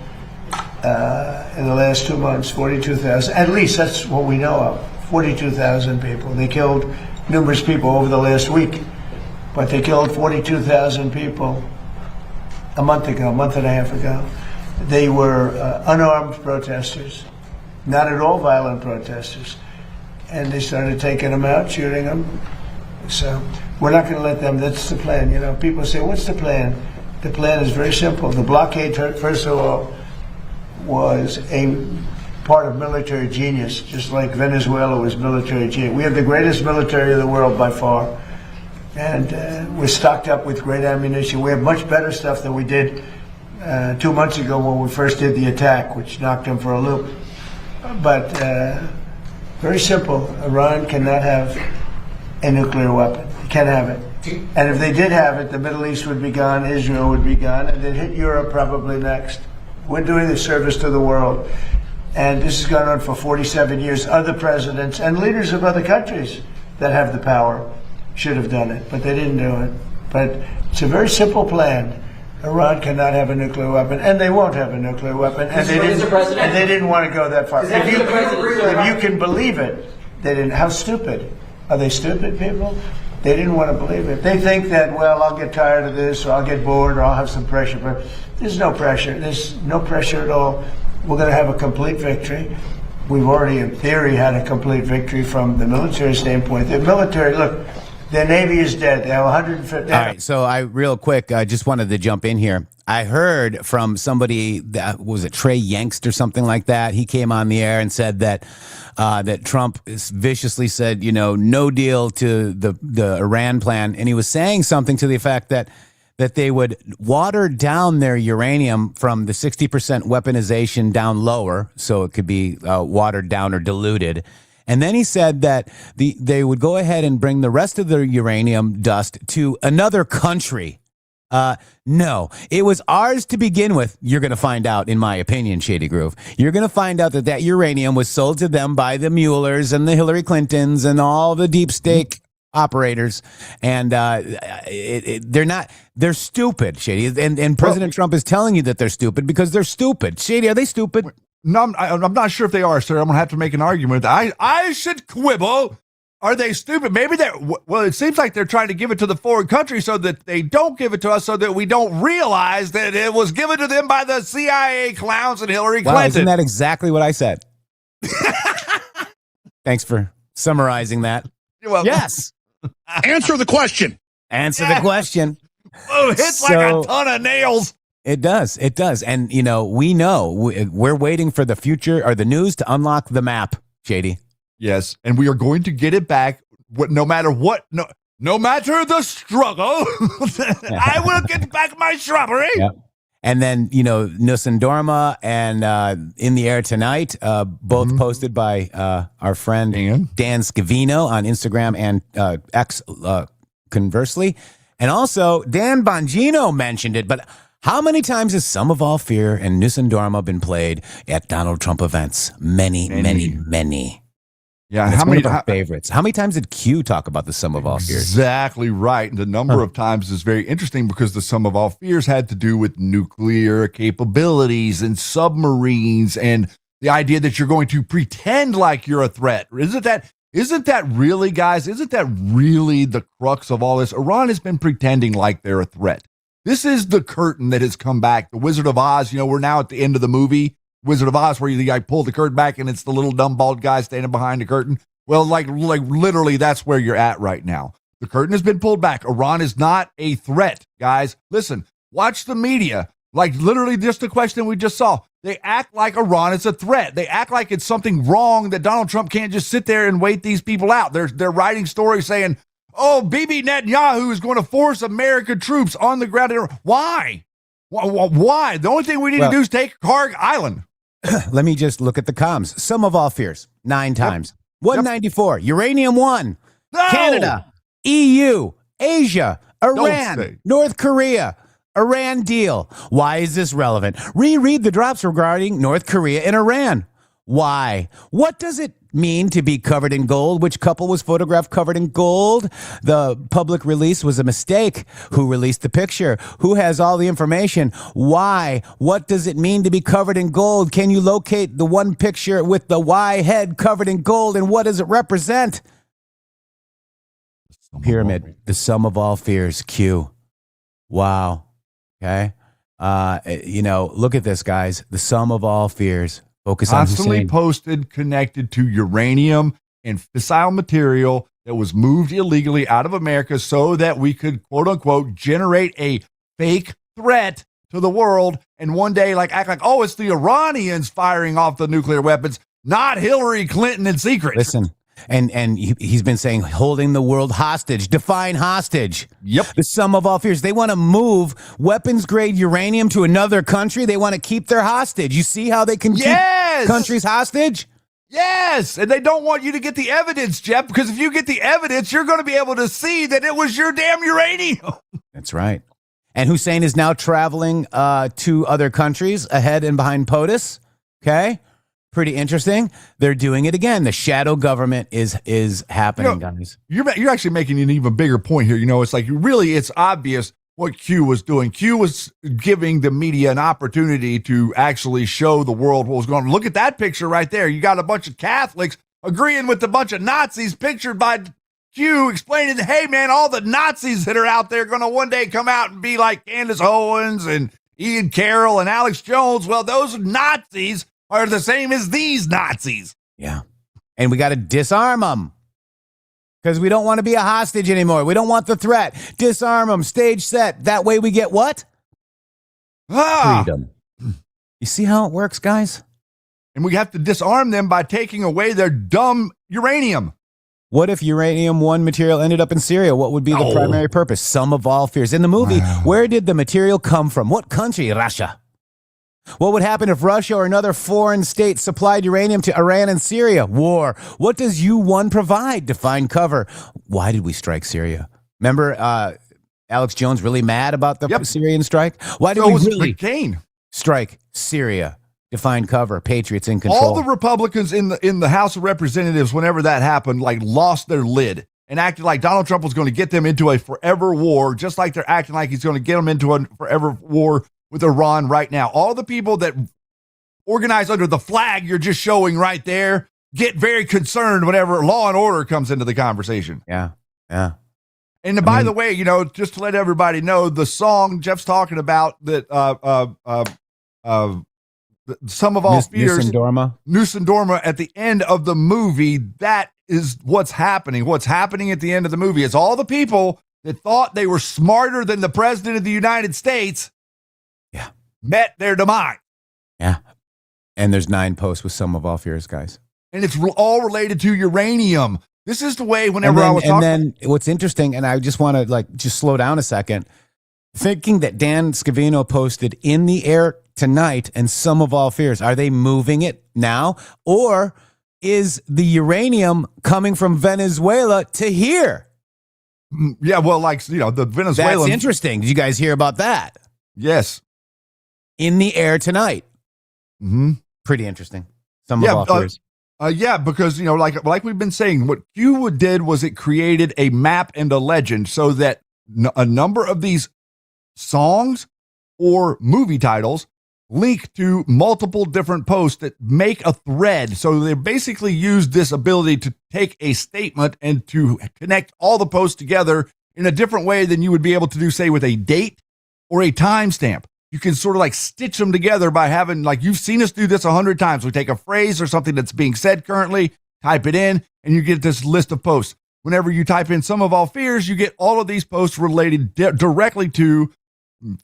S8: in the last 2 months. 42,000. At least that's what we know of. 42,000 people. They killed numerous people over the last week, but they killed 42,000 people a month and a half ago. They were unarmed protesters, not at all violent protesters, and they started taking them out, shooting them. So we're not going to let them. That's the plan. You know, people say, "What's the plan?" The plan is very simple. The blockade, first of all, was a part of military genius, just like Venezuela was military genius. We have the greatest military in the world by far, and we're stocked up with great ammunition. We have much better stuff than we did 2 months ago when we first did the attack, which knocked them for a loop. But very simple. Iran cannot have a nuclear weapon. It can't have it. And if they did have it, the Middle East would be gone, Israel would be gone, and they'd hit Europe probably next. We're doing the service to the world. And this has gone on for 47 years. Other presidents and leaders of other countries that have the power should have done it, but they didn't do it. But it's a very simple plan. Iran cannot have a nuclear weapon, and they won't have a nuclear weapon, and they didn't want to go that far. If you can believe it, they didn't. How stupid. Are they stupid people? They didn't want to believe it. They think that, well, I'll get tired of this, or I'll get bored, or I'll have some pressure. But there's no pressure. There's no pressure at all. We're going to have a complete victory. We've already, in theory, had a complete victory from the military standpoint. The military, look, their Navy is dead. They have 150.
S2: All right, so I real quick, I just wanted to jump in here. I heard from somebody that was it Trey Yangst or something like that. He came on the air and said that that Trump viciously said, you know, no deal to the Iran plan, and he was saying something to the effect that they would water down their uranium from the 60% weaponization down lower, so it could be watered down or diluted. And then he said that they would go ahead and bring the rest of their uranium dust to another country. No, it was ours to begin with. You're going to find out, in my opinion, Shady Groove. You're going to find out that uranium was sold to them by the Muellers and the Hillary Clintons and all the deep state operators. And they're stupid, Shady. And President Trump is telling you that they're stupid because they're stupid. Shady, are they stupid?
S3: No, I'm not sure if they are, sir. I'm going to have to make an argument. I should quibble. Are they stupid? Maybe well, it seems like they're trying to give it to the foreign country so that they don't give it to us, so that we don't realize that it was given to them by the CIA clowns and Hillary Clinton.
S2: Wow, isn't that exactly what I said? Thanks for summarizing that.
S3: You're welcome.
S2: Yes.
S1: Answer the question.
S2: Answer the question.
S3: Oh, it hits like a ton of nails.
S2: It does. It does. And, you know, we're waiting for the future or the news to unlock the map, Shady.
S3: Yes, and we are going to get it back no matter what. No matter the struggle, I will get back my shrubbery.
S2: Yep. And then, you know, Nusandorma and In the Air Tonight, both posted by our friend Dan Scavino on Instagram and X conversely. And also, Dan Bongino mentioned it, but how many times has Sum of All Fear and Nusandorma been played at Donald Trump events? Many. Yeah, how many favorites? How many times did Q talk about the Sum of All Fears?
S3: Exactly right. And the number of times is very interesting because the Sum of All Fears had to do with nuclear capabilities and submarines and the idea that you're going to pretend like you're a threat. Isn't that Isn't that really, guys, isn't that really the crux of all this? Iran has been pretending like they're a threat. This is the curtain that has come back. The Wizard of Oz, we're now at the end of the movie, Wizard of Oz, where the guy pulled the curtain back and it's the little dumb bald guy standing behind the curtain. Well, like literally, that's where you're at right now. The curtain has been pulled back. Iran is not a threat, guys. Listen, watch the media. Like literally just the question we just saw. They act like Iran is a threat. They act like it's something wrong that Donald Trump can't just sit there and wait these people out. They're writing stories saying, oh, Bibi Netanyahu is going to force American troops on the ground. Why? Why? The only thing we need to do is take Karg Island.
S2: Let me just look at the comms. Sum of all fears, 9 times. 194, uranium 1,
S3: No!
S2: Canada, EU, Asia, Iran, North Korea, Iran deal. Why is this relevant? Reread the drops regarding North Korea and Iran. Why? What does it mean to be covered in gold? Which couple was photographed covered in gold? The public release was a mistake. Who released the picture? Who has all the information? Why? What does it mean to be covered in gold? Can you locate the one picture with the Y head covered in gold, and what does it represent? Pyramid, the sum of all fears, Q. Wow. Okay. Look at this, guys. The sum of all fears. Focus on
S3: constantly
S2: Hussein.
S3: posted connected to uranium and fissile material that was moved illegally out of America so that we could, quote unquote, generate a fake threat to the world and one day act like, oh, it's the Iranians firing off the nuclear weapons, not Hillary Clinton in secret.
S2: Listen, and he's been saying holding the world hostage. Define hostage.
S3: Yep.
S2: The sum of all fears. They want to move weapons grade uranium to another country. They want to keep their hostage. You see how they can keep countries hostage?
S3: Yes. And they don't want you to get the evidence, Jeff, because if you get the evidence, you're going to be able to see that it was your damn uranium.
S2: That's right. And Hussein is now traveling to other countries ahead and behind POTUS. Okay. Pretty interesting. They're doing it again. The shadow government is happening, guys.
S3: You're actually making an even bigger point here. It's like it's obvious what Q was doing. Q was giving the media an opportunity to actually show the world what was going on. Look at that picture right there. You got a bunch of Catholics agreeing with a bunch of Nazis pictured by Q, explaining, hey, man, all the Nazis that are out there are going to one day come out and be like Candace Owens and Ian Carroll and Alex Jones. Well, those Nazis are the same as these Nazis.
S2: Yeah. And we got to disarm them because we don't want to be a hostage anymore. We don't want the threat. Disarm them. Stage set. That way we get what? Freedom. You see how it works, guys?
S3: And we have to disarm them by taking away their dumb uranium.
S2: What if uranium 1 material ended up in Syria? What would be the primary purpose? Sum of all fears. In the movie, where did the material come from? What country? Russia. What would happen if Russia or another foreign state supplied uranium to Iran and Syria? War. What does U1 provide? Define cover. Why did we strike Syria? Remember, Alex Jones really mad about the Syrian strike? Why did we really strike Syria? Define cover. Patriots in control.
S3: All the Republicans in the House of Representatives, whenever that happened, lost their lid and acted like Donald Trump was going to get them into a forever war, just like they're acting like he's going to get them into a forever war with Iran right now. All the people that organize under the flag you're just showing right there get very concerned whenever law and order comes into the conversation.
S2: Yeah. Yeah.
S3: And by the way, just to let everybody know, the song Jeff's talking about that, Some of All Fears, Nusendorma at the end of the movie, that is what's happening. What's happening at the end of the movie is all the people that thought they were smarter than the president of the United States met their demise.
S2: Yeah. And there's 9 posts with Sum of All Fears, guys.
S3: And it's all related to uranium. This is the way whenever I was talking.
S2: And then what's interesting, and I just want to just slow down a second, thinking that Dan Scavino posted In the Air Tonight and Sum of All Fears. Are they moving it now? Or is the uranium coming from Venezuela to here?
S3: Yeah, well, the Venezuelan.
S2: That's interesting. Did you guys hear about that?
S3: Yes.
S2: In the Air Tonight.
S3: Mm-hmm.
S2: Pretty interesting. Some of All Fears.
S3: Because, like we've been saying, what Q did was it created a map and a legend so that a number of these songs or movie titles link to multiple different posts that make a thread. So they basically use this ability to take a statement and to connect all the posts together in a different way than you would be able to do, say, with a date or a timestamp. You can sort of like stitch them together by having, like, you've seen us do this 100 times. We take a phrase or something that's being said currently, type it in, and you get this list of posts. Whenever you type in "sum of all fears," you get all of these posts related directly to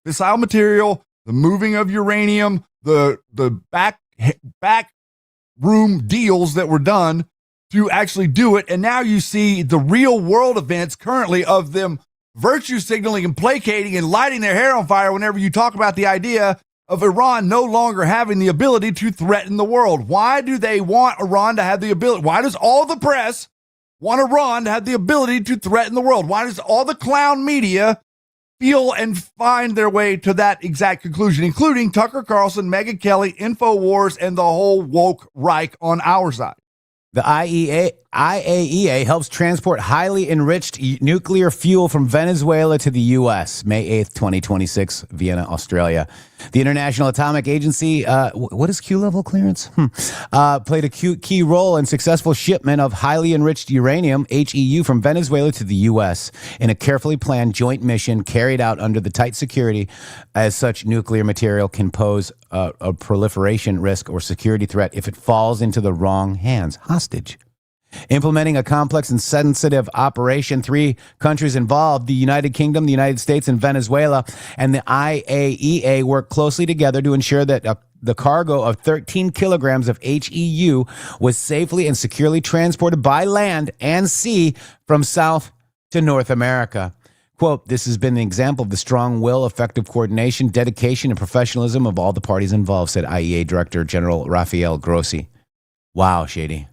S3: fissile material, the moving of uranium, the back room deals that were done to actually do it. And now you see the real world events currently of them virtue signaling and placating and lighting their hair on fire whenever you talk about the idea of Iran no longer having the ability to threaten the world. Why do they want Iran to have the ability? Why does all the press want Iran to have the ability to threaten the world? Why does all the clown media feel and find their way to that exact conclusion, including Tucker Carlson, Megyn Kelly, InfoWars, and the whole woke Reich on our side?
S2: The IAEA helps transport highly enriched nuclear fuel from Venezuela to the U.S. May 8th, 2026, Vienna, Australia. The International Atomic Agency, what is Q-level clearance? Played a key role in successful shipment of highly enriched uranium, HEU, from Venezuela to the U.S. in a carefully planned joint mission carried out under the tight security, as such nuclear material can pose a proliferation risk or security threat if it falls into the wrong hands. Hostage. Implementing a complex and sensitive operation, 3 countries involved, the United Kingdom, the United States, and Venezuela, and the IAEA worked closely together to ensure that the cargo of 13 kilograms of HEU was safely and securely transported by land and sea from South to North America. Quote, "This has been an example of the strong will, effective coordination, dedication, and professionalism of all the parties involved," said IAEA Director General Rafael Grossi. Wow, Shady.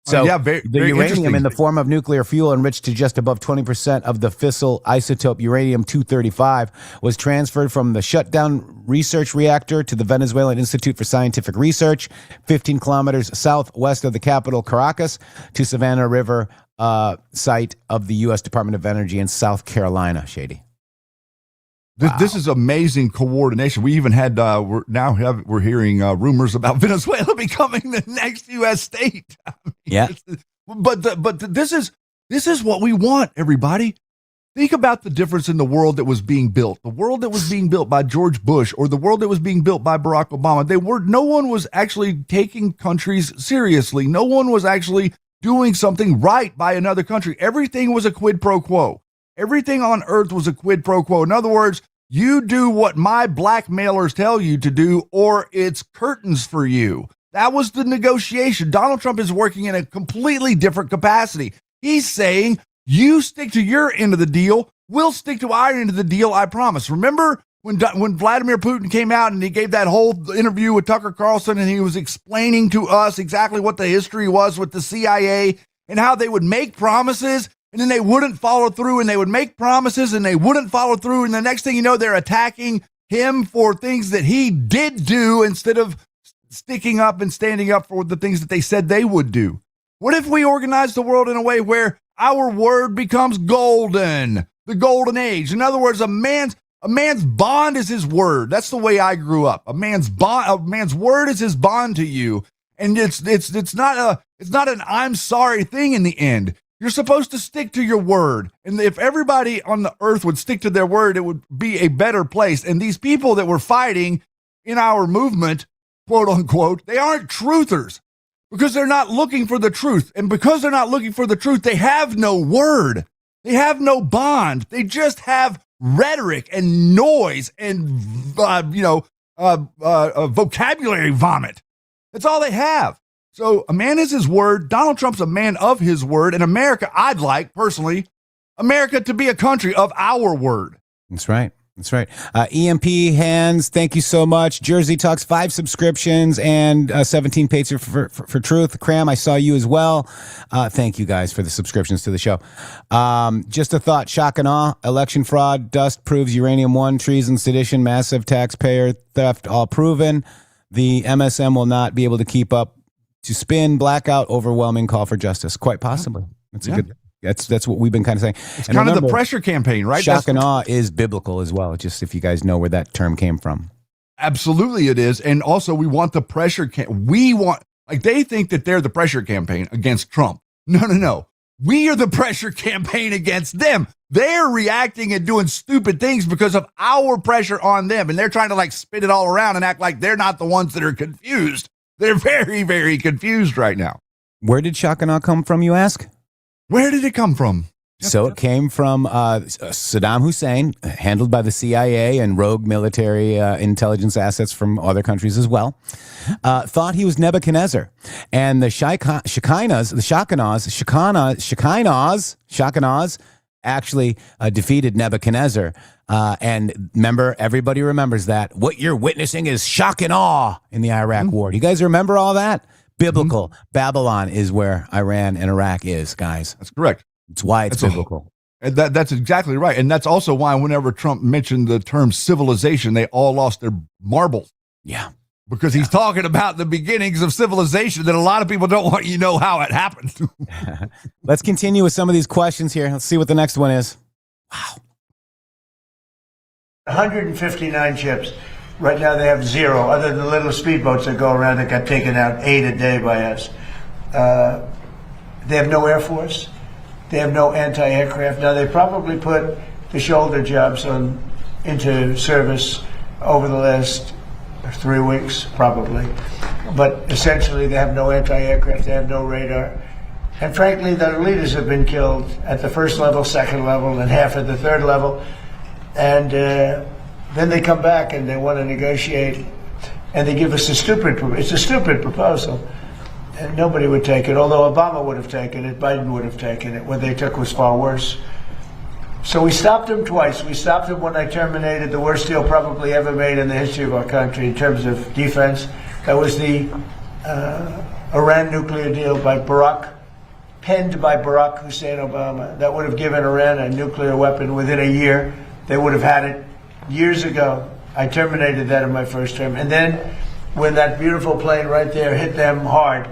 S2: So
S3: very
S2: the uranium
S3: interesting.
S2: in the form of nuclear fuel enriched to just above 20% of the fissile isotope uranium-235 was transferred from the shutdown research reactor to the Venezuelan Institute for Scientific Research, 15 kilometers southwest of the capital, Caracas, to Savannah River site of the U.S. Department of Energy in South Carolina, Shady.
S3: This is amazing coordination. We even had we're hearing rumors about Venezuela becoming the next U.S. state. I mean,
S2: Yeah,
S3: but this is what we want, everybody. Think about the difference in the world that was being built. The world that was being built by George Bush or the world that was being built by Barack Obama. No one was actually taking countries seriously. No one was actually doing something right by another country. Everything was a quid pro quo. Everything on earth was a quid pro quo. In other words, you do what my blackmailers tell you to do, or it's curtains for you. That was the negotiation. Donald Trump is working in a completely different capacity. He's saying, you stick to your end of the deal, we'll stick to our end of the deal, I promise. Remember when Vladimir Putin came out and he gave that whole interview with Tucker Carlson and he was explaining to us exactly what the history was with the CIA and how they would make promises and then they wouldn't follow through, and they would make promises and they wouldn't follow through. And the next thing you know, they're attacking him for things that he did do instead of sticking up and standing up for the things that they said they would do. What if we organize the world in a way where our word becomes golden, the golden age? In other words, a man's bond is his word. That's the way I grew up. A man's word is his bond to you. And it's not an I'm sorry thing in the end. You're supposed to stick to your word. And if everybody on the earth would stick to their word, it would be a better place. And these people that were fighting in our movement, quote unquote, they aren't truthers because they're not looking for the truth. And because they're not looking for the truth, they have no word. They have no bond. They just have rhetoric and noise and, vocabulary vomit. That's all they have. So a man is his word. Donald Trump's a man of his word. And America, I'd like, personally, America to be a country of our word.
S2: That's right. That's right. EMP Hands, thank you so much. Jersey Talks, 5 subscriptions and 17 Patriots for Truth. Cram, I saw you as well. Thank you guys for the subscriptions to the show. Just a thought, shock and awe, election fraud, dust proves uranium 1, treason, sedition, massive taxpayer theft, all proven. The MSM will not be able to keep up to spin, blackout, overwhelming call for justice. Quite possibly. That's a good. That's what we've been kind of saying.
S3: It's and kind remember, of the pressure campaign, right?
S2: Shock and awe is biblical as well. Just if you guys know where that term came from.
S3: Absolutely it is. And also we want the pressure. They think that they're the pressure campaign against Trump. No. We are the pressure campaign against them. They're reacting and doing stupid things because of our pressure on them. And they're trying to like spin it all around and act like they're not the ones that are confused. They're very, very confused right now.
S2: Where did Shakana come from, you ask?
S3: Where did it come from?
S2: So it came from Saddam Hussein, handled by the CIA and rogue military intelligence assets from other countries as well. Thought he was Nebuchadnezzar, and the Shakanaz actually defeated Nebuchadnezzar. And remember, everybody remembers that. What you're witnessing is shock and awe in the Iraq War. You guys remember all that? Biblical. Babylon is where Iran and Iraq is, guys.
S3: That's correct.
S2: It's why it's biblical.
S3: That's exactly right. And that's also why whenever Trump mentioned the term civilization, they all lost their marbles.
S2: Yeah.
S3: Because he's talking about the beginnings of civilization that a lot of people don't want you to know how it happened.
S2: Let's continue with some of these questions here. Let's see what the next one is. Wow.
S8: 159 ships. Right now they have 0, other than little speedboats that go around that got taken out 8 a day by us. They have no Air Force. They have no anti-aircraft. Now, they probably put the shoulder jobs into service over the last 3 weeks, probably. But essentially, they have no anti-aircraft. They have no radar. And frankly, their leaders have been killed at the first level, second level, and half at the third level. And then they come back and they want to negotiate. And they give us it's a stupid proposal. And nobody would take it, although Obama would have taken it, Biden would have taken it. What they took was far worse. So we stopped them twice. We stopped them when I terminated the worst deal probably ever made in the history of our country in terms of defense. That was the Iran nuclear deal by penned by Barack Hussein Obama. That would have given Iran a nuclear weapon within a year. They would have had it years ago. I terminated that in my first term. And then when that beautiful plane right there hit them hard,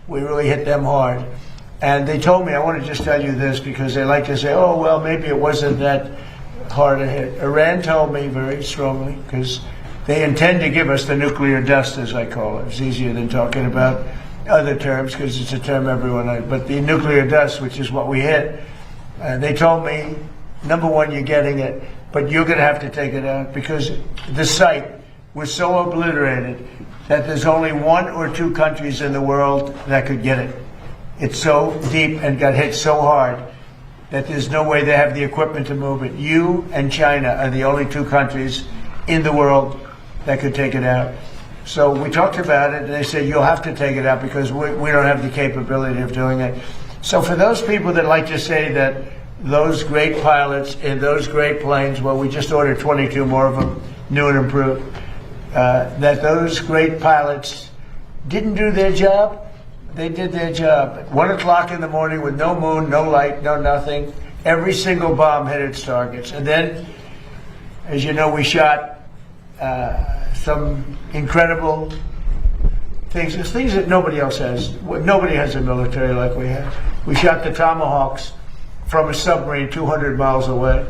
S8: we really hit them hard. And they told me, I want to just tell you this because they like to say, oh, well, maybe it wasn't that hard a hit. Iran told me very strongly, because they intend to give us the nuclear dust, as I call it. It's easier than talking about other terms because it's a term everyone knows. But the nuclear dust, which is what we hit, they told me, number one, you're getting it, but you're going to have to take it out because the site was so obliterated that there's only 1 or 2 countries in the world that could get it. It's so deep and got hit so hard that there's no way they have the equipment to move it. You and China are the only 2 countries in the world that could take it out. So we talked about it, and they said, you'll have to take it out because we don't have the capability of doing it. So for those people that like to say that those great pilots in those great planes, well, we just ordered 22 more of them, new and improved, that those great pilots didn't do their job. They did their job. At 1 o'clock in the morning with no moon, no light, no nothing. Every single bomb hit its targets. And then, as you know, we shot some incredible things. There's things that nobody else has. Nobody has a military like we have. We shot the Tomahawks from a submarine 200 miles away,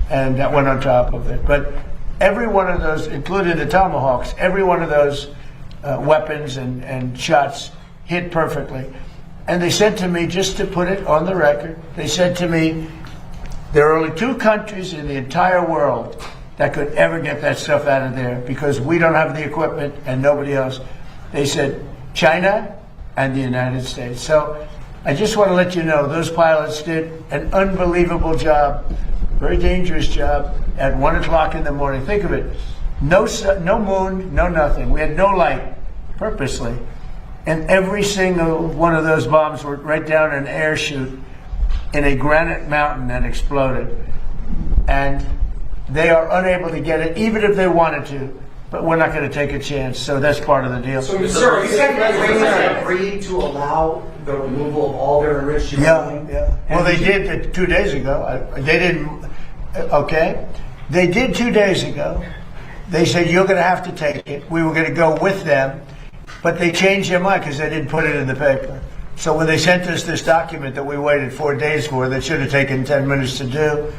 S8: and that went on top of it. But every one of those, including the Tomahawks, every one of those weapons and shots hit perfectly. And they said to me, just to put it on the record, they said to me, there are only 2 countries in the entire world that could ever get that stuff out of there because we don't have the equipment and nobody else. They said China and the United States. So I just want to let you know those pilots did an unbelievable job, very dangerous job at 1 o'clock in the morning. Think of it, no moon, no nothing. We had no light, purposely. And every single one of those bombs went right down an air chute in a granite mountain and exploded. And they are unable to get it, even if they wanted to. But we're not going to take a chance, so that's part of the deal.
S7: So, sir, you said that agreed to allow the removal of all their enriched uranium?
S8: Yeah. Well, they did it 2 days ago. They didn't, okay? They did 2 days ago. They said, you're going to have to take it. We were going to go with them. But they changed their mind because they didn't put it in the paper. So when they sent us this document that we waited 4 days for, that should have taken 10 minutes to do,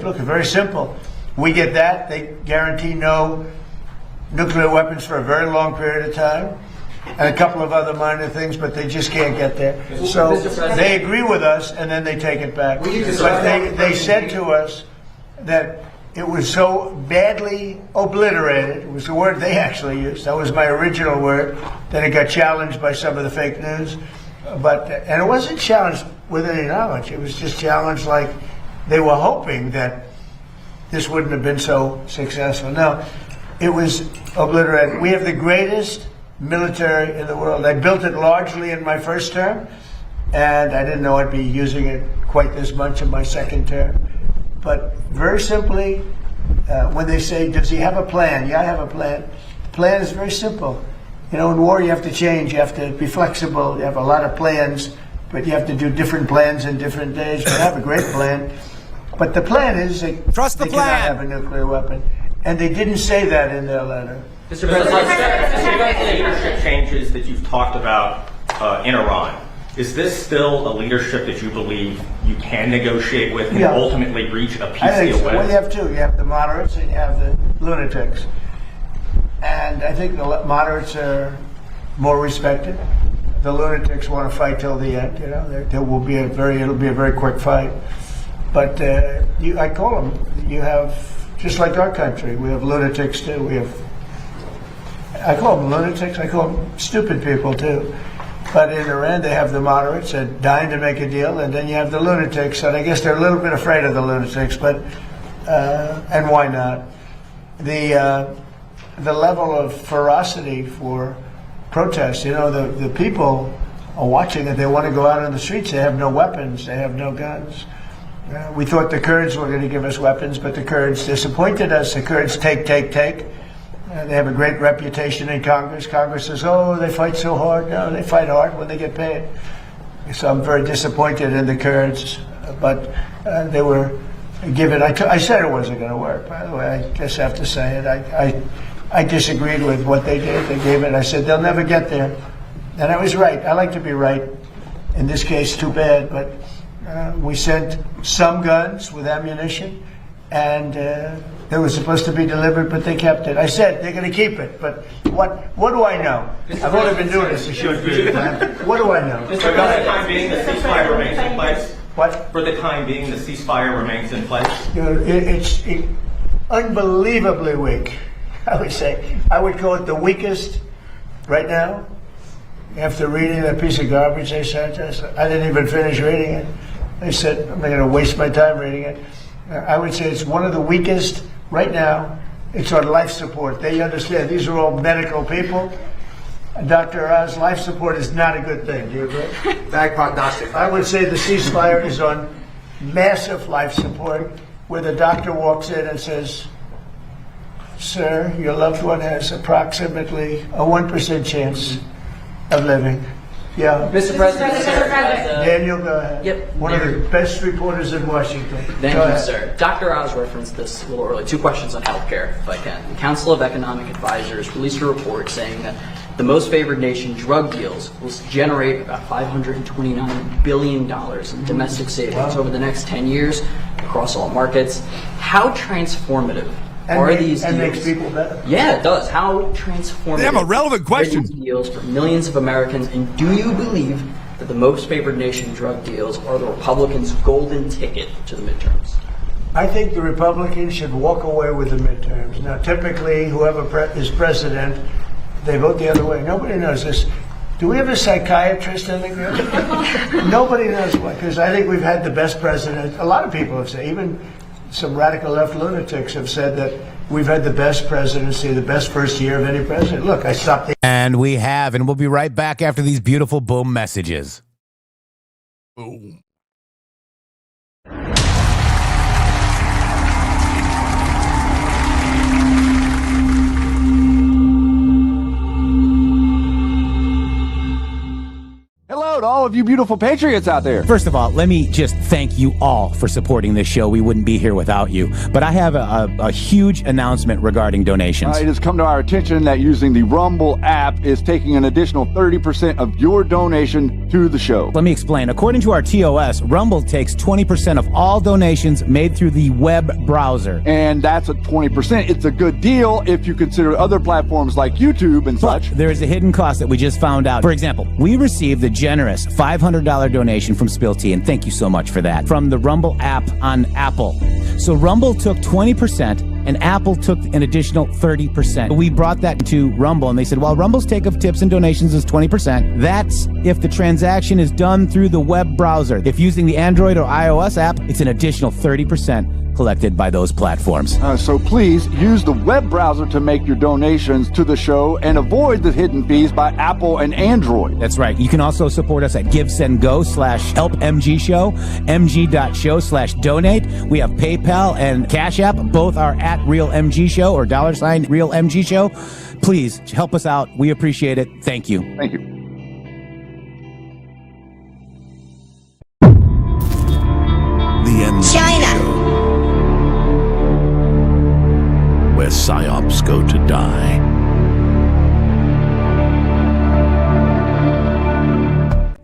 S8: look, very simple. We get that. They guarantee no nuclear weapons for a very long period of time, and a couple of other minor things, but they just can't get there. So they agree with us, and then they take it back. But they said to us that it was so badly obliterated, it was the word they actually used, that was my original word, that it got challenged by some of the fake news. And it wasn't challenged with any knowledge, it was just challenged like they were hoping that this wouldn't have been so successful. No, it was obliterated. We have the greatest military in the world. I built it largely in my first term, and I didn't know I'd be using it quite this much in my second term. But very simply, when they say, does he have a plan? Yeah, I have a plan. The plan is very simple. You know, in war you have to change, you have to be flexible, you have a lot of plans, but you have to do different plans in different days. We have a great plan. But the plan is they cannot have a nuclear weapon. And they didn't say that in their letter.
S9: Mr. President, regarding the leadership changes that you've talked about in Iran, is this still a leadership that you believe you can negotiate with and ultimately reach a peace deal with?
S8: Well, you have two. You have the moderates and you have the lunatics. And I think the moderates are more respected. The lunatics want to fight till the end. You know, it'll be a very quick fight. But I call them. You have, just like our country, we have lunatics too. I call them lunatics. I call them stupid people too. But in Iran, they have the moderates that dying to make a deal, and then you have the lunatics. And I guess they're a little bit afraid of the lunatics, but and why not? The level of ferocity for protest. You know, the people are watching it. They want to go out on the streets. They have no weapons. They have no guns. We thought the Kurds were going to give us weapons, but the Kurds disappointed us. The Kurds take. They have a great reputation in Congress. Congress says, oh, they fight so hard. No, they fight hard when they get paid. So I'm very disappointed in the Kurds, but they were given. I said it wasn't going to work, by the way. I just have to say it. I disagreed with what they did. They gave it. I said, they'll never get there. And I was right. I like to be right. In this case, too bad, but we sent some guns with ammunition, and they were supposed to be delivered, but they kept it. I said they're going to keep it, but what do I know? I've only been doing this a short period of time. What do I know?
S9: For the time being, the ceasefire remains in place?
S8: What?
S9: For the time being, the ceasefire remains in place?
S8: You know, it's unbelievably weak, I would say. I would call it the weakest right now. After reading that piece of garbage they sent us, I didn't even finish reading it. They said, I'm not going to waste my time reading it. I would say it's one of the weakest right now. It's on life support. They understand these are all medical people. Dr. Oz, life support is not a good thing. Do you agree?
S7: Bad prognostic.
S8: I would say the ceasefire is on massive life support, where the doctor walks in and says, sir, your loved one has approximately a 1% chance of living. Yeah.
S10: Mr. President.
S8: Daniel, go ahead.
S10: Yep.
S8: One of the best reporters in Washington.
S10: Thank you, sir. Dr. Oz referenced this a little earlier. 2 questions on healthcare, if I can. The Council of Economic Advisors released a report saying that the most favored nation drug deals will generate about $529 billion in domestic savings over the next 10 years across all markets. How transformative are these deals?
S8: And makes people better.
S10: Yeah, it does. How transformative
S3: Damn, a relevant question.
S10: are these deals for millions of Americans? And do you believe that the most favored nation drug deals are the Republicans' golden ticket to the midterms?
S8: I think the Republicans should walk away with the midterms. Now, typically, whoever is president, they vote the other way. Nobody knows this. Do we have a psychiatrist in the group? Nobody knows why, because I think we've had the best president. A lot of people have said, even some radical left lunatics have said that we've had the best presidency, the best first year of any president. Look, I stopped.
S2: And we have, and we'll be right back after these beautiful boom messages.
S3: Boom.
S2: Hello,
S3: hello to all of you beautiful patriots out there.
S2: First of all, let me just thank you all for supporting this show. We wouldn't be here without you. But I have a huge announcement regarding donations.
S3: It has come to our attention that using the Rumble app is taking an additional 30% of your donation to the show.
S2: Let me explain. According to our TOS, Rumble takes 20% of all donations made through the web browser.
S3: And that's at 20%. It's a good deal if you consider other platforms like YouTube and such.
S2: There is a hidden cost that we just found out. For example, we received the generous $500 donation from Spill Tea, and thank you so much for that, from the Rumble app on Apple. So Rumble took 20%, and Apple took an additional 30%. We brought that to Rumble, and they said, well, Rumble's take of tips and donations is 20%. That's if the transaction is done through the web browser. If using the Android or iOS app, it's an additional 30% collected by those platforms.
S3: So please use the web browser to make your donations to the show and avoid the hidden fees by Apple and Android.
S2: That's right. You can also support us at GiveSendGo/HelpMGShow, mg.show/donate. We have PayPal and Cash App. Both are at RealMGShow or $RealMGShow. Please help us out. We appreciate it. Thank you.
S3: Thank you.
S1: The MG
S5: China.
S1: Show, where PSYOPs go to die.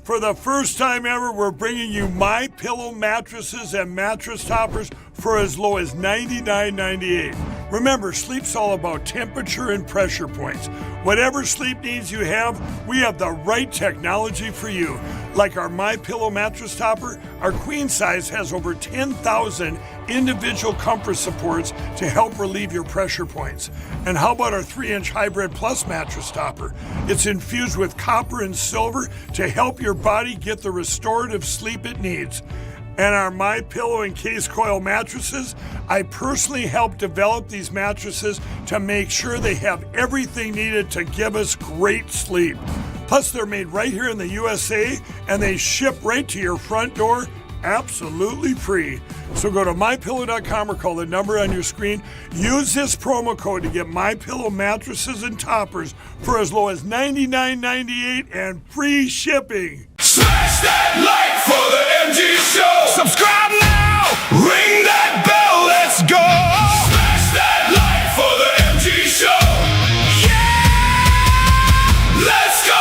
S11: For the first time ever, we're bringing you My Pillow mattresses and mattress toppers for as low as $99.98. Remember, sleep's all about temperature and pressure points. Whatever sleep needs you have, we have the right technology for you. Like our My Pillow mattress topper, our queen size has over 10,000 individual comfort supports to help relieve your pressure points. And how about our 3-inch Hybrid Plus mattress topper? It's infused with copper and silver to help your body get the restorative sleep it needs. And our My Pillow and Case Coil mattresses, I personally helped develop these mattresses to make sure they have everything needed to give us great sleep. Plus, they're made right here in the USA, and they ship right to your front door, absolutely free. So go to MyPillow.com or call the number on your screen. Use this promo code to get My Pillow mattresses and toppers for as low as $99.98 and free shipping.
S1: Smash that like for the MG Show. Subscribe now. Ring that bell. Let's go. Smash that like for the MG Show. Yeah. Let's go.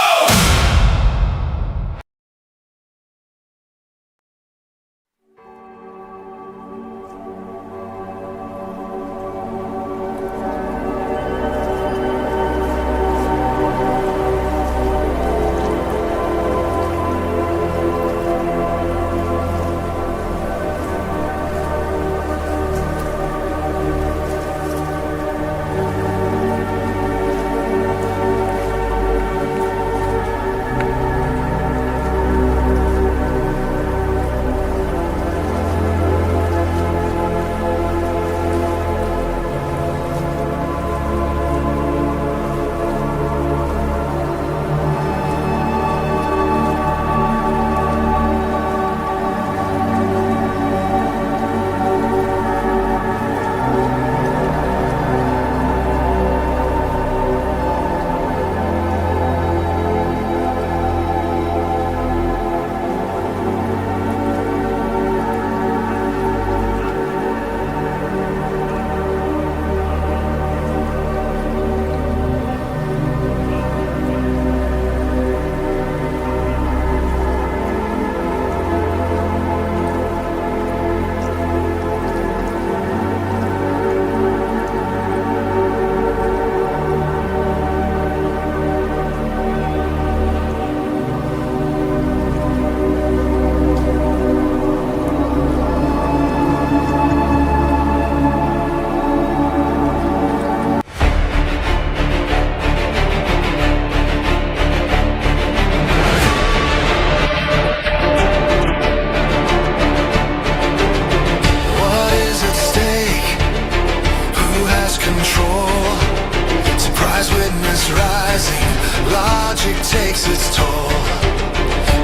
S12: Logic takes its toll.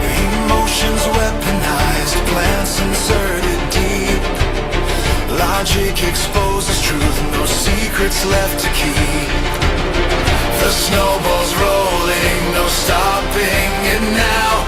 S12: Emotions weaponized, plants inserted deep. Logic exposes truth, no secrets left to keep. The snowball's rolling, no stopping it now.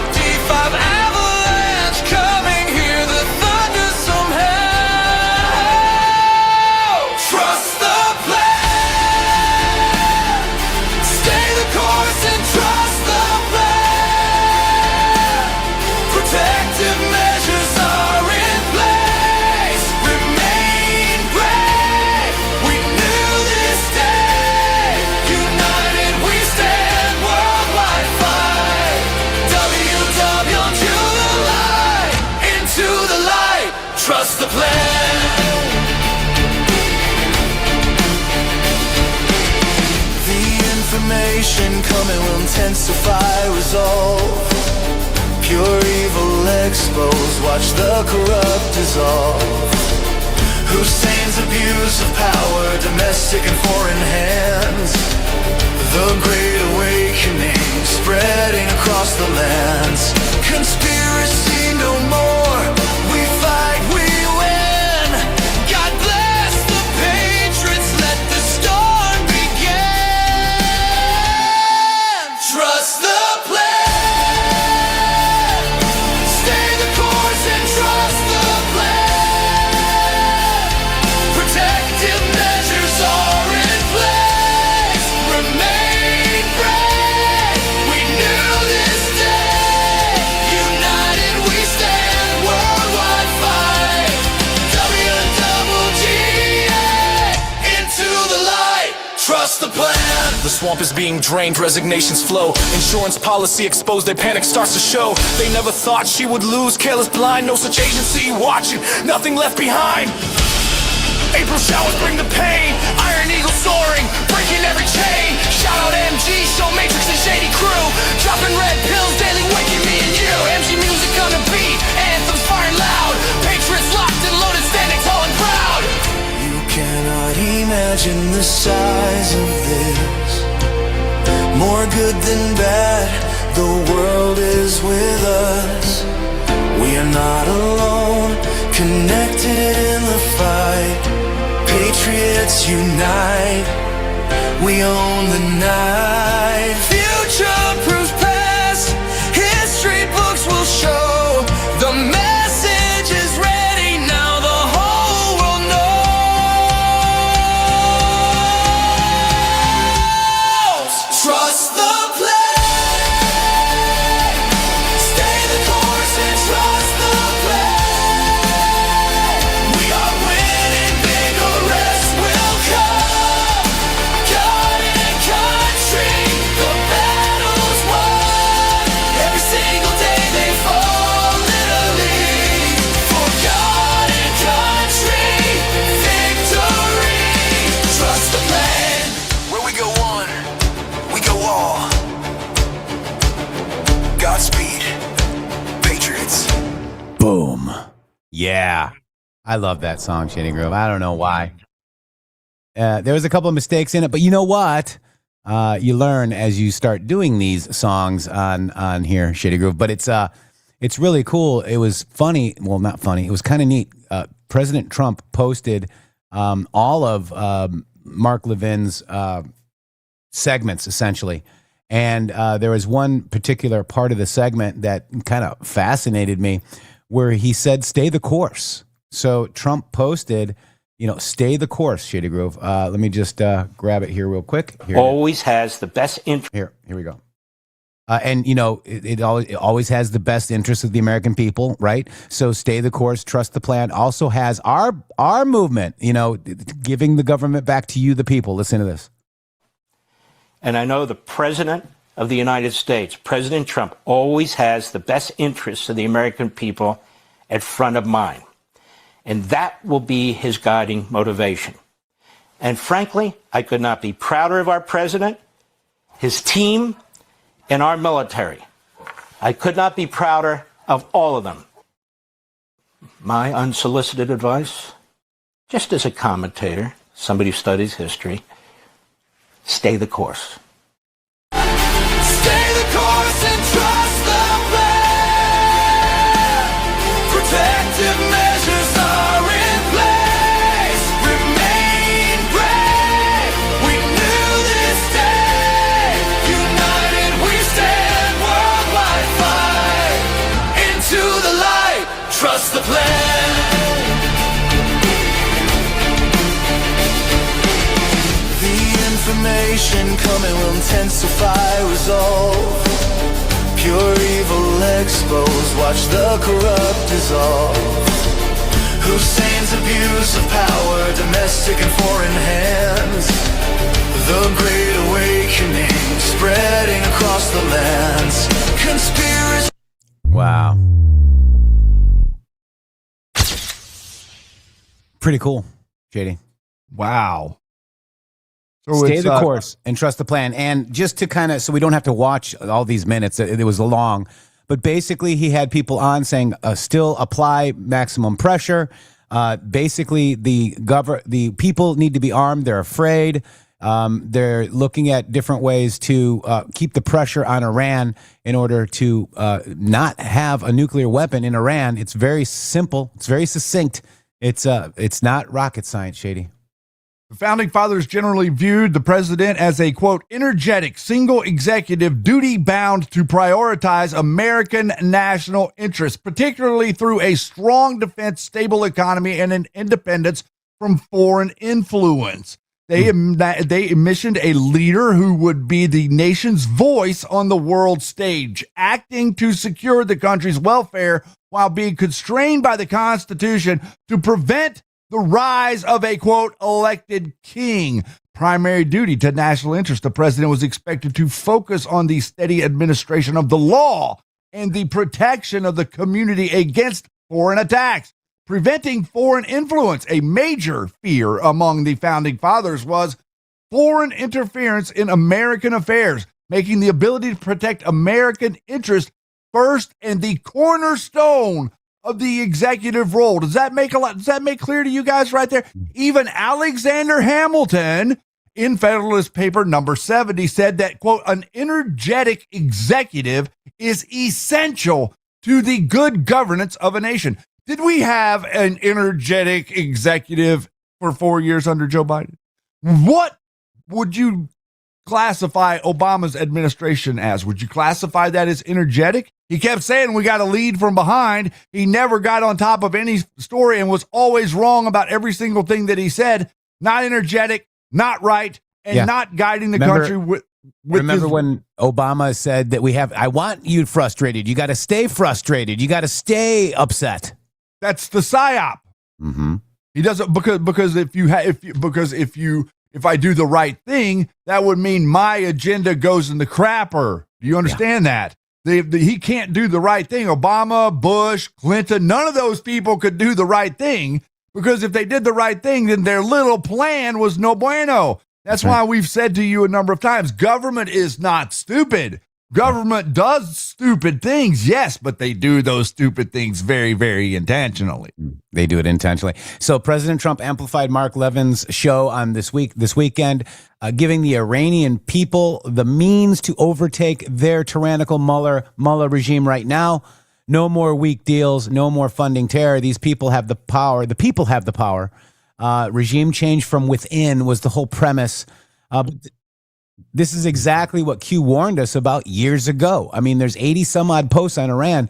S12: coming will intensify resolve. Pure evil exposed, watch the corrupt dissolve. Hussein's abuse of power, domestic and foreign hands. The Great Awakening spreading across the lands. Conspiracy no more, we fight, we win. God bless the patriots, let the storm begin. Trust the plan, stay the course and trust the plan. Protective measures are in place, remain brave. We knew this day, united we stand, worldwide fight. WWGA, into the light, trust the plan.
S1: The swamp is being drained, resignations flow. Insurance policy exposed, their panic starts to show. They never thought she would lose, careless blind, no such agency watching, nothing left behind. April showers bring the pain, Iron Eagle soaring, breaking every chain. Shout out MG, show Matrix and Shady crew, dropping red pills daily, waking me and you. MG music on the beat, anthems firing loud, Patriots locked and loaded, standing tall and proud.
S12: You cannot imagine the size of this. More good than bad, the world is with us. We are not alone, connected in the fight. Patriots unite, we own the night. Future proofs past, history books will show. The message is ready now, the whole world knows. Trust the plan, stay the course and trust the plan. We are winning, big arrests will come. God and country, the battle's won. Every single day they fall literally. For God and country, victory. Trust the plan. Where we go one, we go all. Godspeed, Patriots.
S2: Boom. Yeah. I love that song, Shady Grove. I don't know why. There was a couple of mistakes in it, but you know what? You learn as you start doing these songs on here, Shady Grove. But it's really cool. It was funny. Well, not funny. It was kind of neat. President Trump posted all of Mark Levin's segments, essentially. And there was one particular part of the segment that kind of fascinated me where he said, stay the course. So Trump posted, stay the course, Shady Grove. Let me just grab it here real quick. Here
S13: always has the best interest.
S2: Here we go. And, it always has the best interest of the American people, right? So stay the course, trust the plan. Also has our movement, giving the government back to you, the people. Listen to this.
S13: And I know the President of the United States, President Trump, always has the best interests of the American people at front of mind. And that will be his guiding motivation. And frankly, I could not be prouder of our president, his team, and our military. I could not be prouder of all of them. My unsolicited advice, just as a commentator, somebody who studies history, stay the course.
S12: Stay the course and trust the plan. Protective measures are in place. Remain brave. We knew this day. United we stand. Worldwide fight. Into the light. Trust the plan. Information coming will intensify resolve. Pure evil exposed, watch the corrupt dissolve. Hussein's abuse of power, domestic and foreign hands. The Great Awakening spreading across the lands. Conspiracy.
S2: Wow. Pretty cool, JD.
S3: Wow. So
S2: stay the course and trust the plan. And just to kind of, so we don't have to watch all these minutes, it was long, but basically he had people on saying still apply maximum pressure. Basically the people need to be armed. They're afraid. They're looking at different ways to keep the pressure on Iran in order to not have a nuclear weapon in Iran. It's very simple. It's very succinct. It's not rocket science, Shady.
S3: The founding fathers generally viewed the president as a, quote, energetic, single executive duty-bound to prioritize American national interests, particularly through a strong defense, stable economy, and an independence from foreign influence. They envisioned a leader who would be the nation's voice on the world stage, acting to secure the country's welfare while being constrained by the Constitution to prevent the rise of a, quote, elected king. Primary duty to national interest. The president was expected to focus on the steady administration of the law and the protection of the community against foreign attacks. Preventing foreign influence. A major fear among the founding fathers was foreign interference in American affairs, making the ability to protect American interests first and the cornerstone of the executive role. Does that make clear to you guys right there? Even Alexander Hamilton in Federalist Paper number 70 said that, quote, an energetic executive is essential to the good governance of a nation. Did we have an energetic executive for 4 years under Joe Biden? What would you classify Obama's administration as? Would you classify that as energetic? He kept saying we got to lead from behind. He never got on top of any story and was always wrong about every single thing that he said. Not energetic, not right, and not guiding the country with
S2: remember when Obama said that I want you frustrated. You got to stay frustrated. You got to stay upset.
S3: That's the PSYOP.
S2: Mm-hmm.
S3: He doesn't because if I do the right thing, that would mean my agenda goes in the crapper. Do you understand that? He can't do the right thing. Obama, Bush, Clinton, none of those people could do the right thing because if they did the right thing, then their little plan was no bueno. That's why we've said to you a number of times, government is not stupid. Government does stupid things, yes, but they do those stupid things very, very intentionally.
S2: They do it intentionally. So President Trump amplified Mark Levin's show on this weekend, giving the Iranian people the means to overtake their tyrannical Mullah regime right now. No more weak deals, no more funding terror. These people have the power. The people have the power. Regime change from within was the whole premise. This is exactly what Q warned us about years ago. I mean, there's 80 some odd posts on Iran.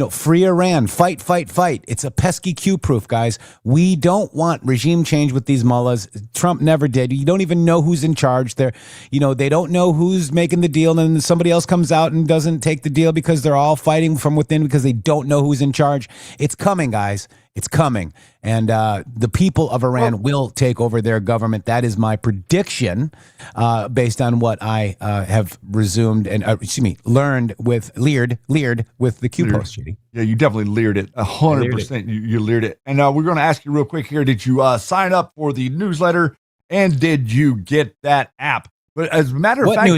S2: Free Iran, fight, fight, fight. It's a pesky Q proof, guys. We don't want regime change with these mullahs. Trump never did. You don't even know who's in charge. They don't know who's making the deal. And then somebody else comes out and doesn't take the deal because they're all fighting from within because they don't know who's in charge. It's coming, guys. It's coming. And the people of Iran will take over their government. That is my prediction based on what I have learned with leered with the Q post, Judy.
S3: Yeah, you definitely leered it. 100%. You leered it. And we're going to ask you real quick here. Did you sign up for the newsletter? And did you get that app? But as a matter of fact,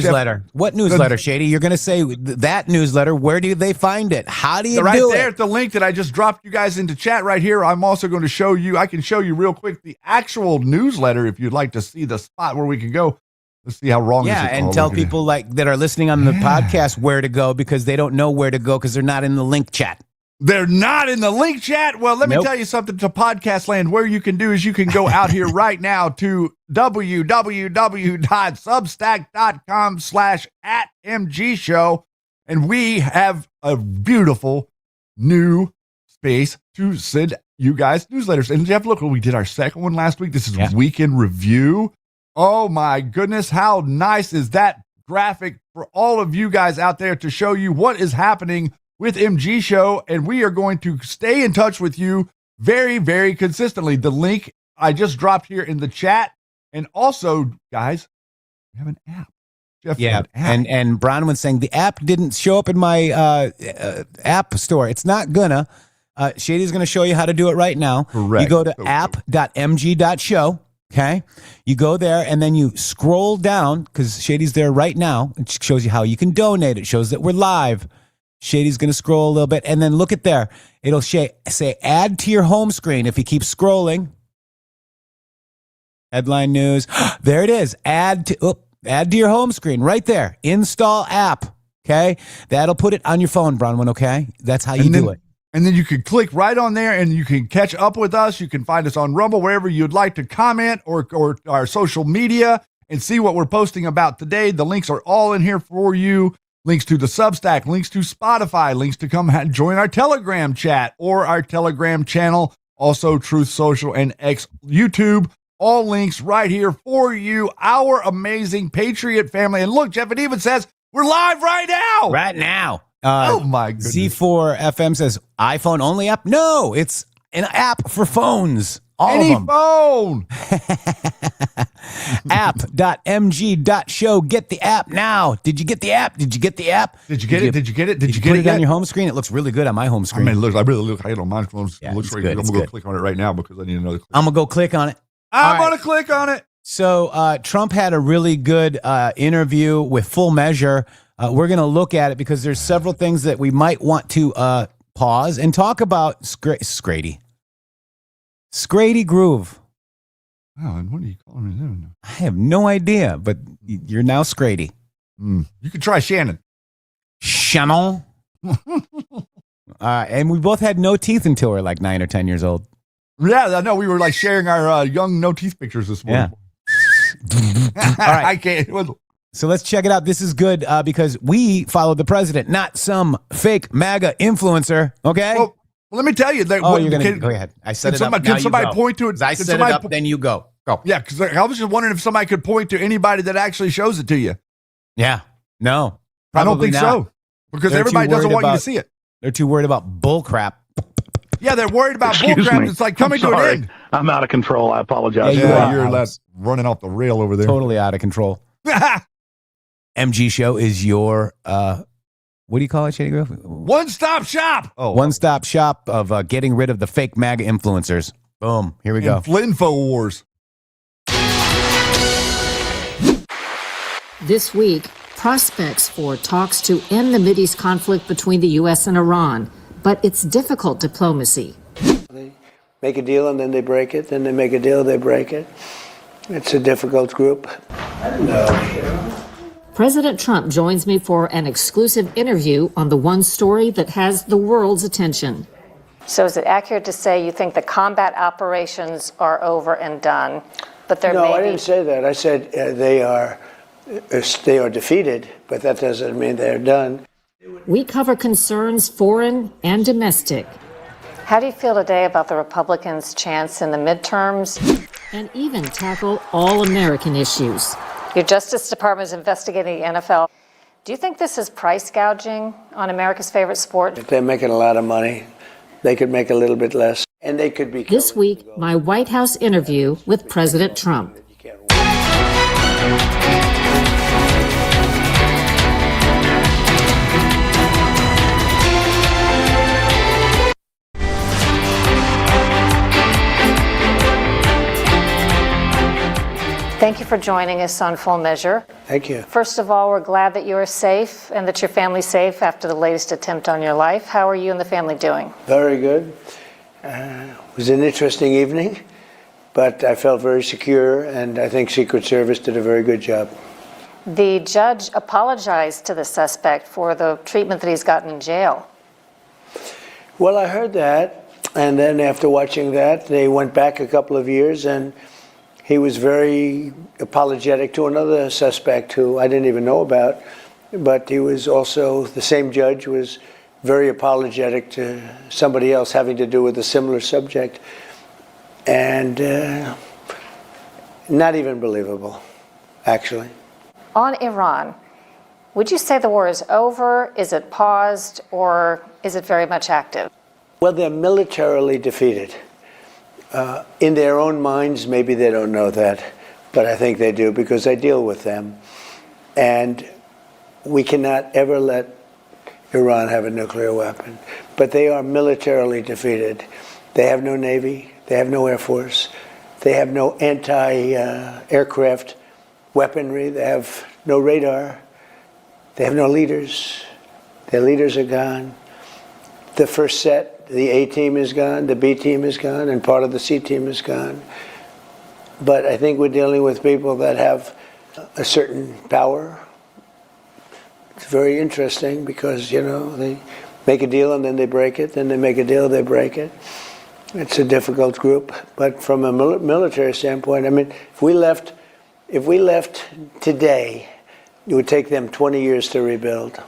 S2: what newsletter, Shady? You're going to say that newsletter. Where do they find it? How do you do it?
S3: Right there at the link that I just dropped you guys into chat right here. I'm also going to show you. I can show you real quick the actual newsletter if you'd like to see the spot where we can go. Let's see how wrong.
S2: Yeah, and tell people that are listening on the podcast where to go because they don't know where to go because they're not in the link chat.
S3: They're not in the link chat. Well, let me tell you something to podcast land. Where you can do is you can go out here right now to www.substack.com/@MGShow. And we have a beautiful new space to send you guys newsletters. And Jeff, look, we did our second one last week. This is Weekend Review. Oh my goodness. How nice is that graphic for all of you guys out there to show you what is happening with MG Show, and we are going to stay in touch with you very, very consistently. The link I just dropped here in the chat, and also, guys, we have an app. Jeff,
S2: and Bronwyn's saying the app didn't show up in my app store. It's not gonna. Shady's gonna show you how to do it right now.
S3: Correct.
S2: You go to app.mg.show. Okay. You go there and then you scroll down because Shady's there right now. It shows you how you can donate. It shows that we're live. Shady's going to scroll a little bit and then look at there. It'll say add to your home screen. If you keep scrolling, headline news. There it is. Add to your home screen right there. Install app. Okay. That'll put it on your phone, Bronwyn. Okay. That's how you do it.
S3: And then you can click right on there and you can catch up with us. You can find us on Rumble, wherever you'd like to comment or our social media and see what we're posting about today. The links are all in here for you. Links to the Substack, links to Spotify, links to come join our Telegram chat or our Telegram channel. Also Truth Social and X YouTube. All links right here for you, our amazing Patriot family. And look, Jeff, it even says we're live right now.
S2: Right now.
S3: Oh my goodness.
S2: Z4 FM says iPhone only app. No, it's an app for phones. Any
S3: phone.
S2: App.mg.show. Get the app now. Did you get the app? Did you get the app?
S3: Did you get it? Did you get it? Did you get
S2: put
S3: it
S2: on your home screen? It looks really good on my home screen.
S3: I mean, I really look. I don't mind. It looks really good. I'm gonna go click on it right now because I need another click.
S2: I'm gonna go click on it.
S3: I'm gonna click on it.
S2: So Trump had a really good interview with Full Measure. We're going to look at it because there's several things that we might want to pause and talk about. Scrady Groove.
S3: Oh, and what are you calling me now?
S2: I have no idea, but you're now Scrady.
S3: You can try Shannon.
S2: Shannon. And we both had no teeth until we were like 9 or 10 years old.
S3: Yeah, I know. We were like sharing our young no teeth pictures this morning.
S2: Yeah. All right.
S3: I can't.
S2: So let's check it out. This is good because we followed the president, not some fake MAGA influencer. Okay.
S3: Well, let me tell you.
S2: You're going to go ahead. I set it up.
S3: Can somebody point to it?
S2: I set it up, then you go.
S3: Yeah, because I was just wondering if somebody could point to anybody that actually shows it to you.
S2: Yeah. No.
S3: I don't think so. Because everybody doesn't want you to see it.
S2: They're too worried about bull crap.
S3: Yeah, they're worried about bull crap. It's like coming to an end.
S14: I'm out of control. I apologize.
S3: Yeah, you're running off the rail over there.
S2: Totally out of control. MG Show is your, what do you call it, Shady Grove?
S3: One-stop shop.
S2: One-stop shop of getting rid of the fake MAGA influencers. Boom. Here we go.
S3: InfoWars.
S15: This week, prospects for talks to end the Mideast conflict between the U.S. and Iran. But it's difficult diplomacy.
S8: They make a deal and then they break it. Then they make a deal, they break it. It's a difficult group.
S15: President Trump joins me for an exclusive interview on the one story that has the world's attention.
S16: So is it accurate to say you think the combat operations are over and done, but there may be...
S8: No, I didn't say that. I said they are defeated, but that doesn't mean they're done.
S15: We cover concerns foreign and domestic.
S16: How do you feel today about the Republicans' chance in the midterms?
S15: And even tackle all American issues.
S16: Your Justice Department is investigating the NFL. Do you think this is price gouging on America's favorite sport?
S8: If they're making a lot of money, they could make a little bit less. And they could be...
S15: This week, my White House interview with President Trump.
S16: Thank you for joining us on Full Measure.
S8: Thank you.
S16: First of all, we're glad that you are safe and that your family's safe after the latest attempt on your life. How are you and the family doing?
S8: Very good. It was an interesting evening, but I felt very secure, and I think Secret Service did a very good job.
S16: The judge apologized to the suspect for the treatment that he's gotten in jail.
S8: Well, I heard that, and then after watching that, they went back a couple of years, and he was very apologetic to another suspect who I didn't even know about, but he was also, the same judge was very apologetic to somebody else having to do with a similar subject. And not even believable, actually.
S16: On Iran, would you say the war is over? Is it paused? Or is it very much active?
S8: Well, they're militarily defeated. In their own minds, maybe they don't know that, but I think they do because I deal with them. And we cannot ever let Iran have a nuclear weapon. But they are militarily defeated. They have no navy. They have no air force. They have no anti-aircraft weaponry. They have no radar. They have no leaders. Their leaders are gone. The first set, the A team is gone, the B team is gone, and part of the C team is gone. But I think we're dealing with people that have a certain power. It's very interesting because, you know, they make a deal and then they break it, then they make a deal, they break it. It's a difficult group. But from a military standpoint, I mean, if we left today, it would take them 20 years to rebuild.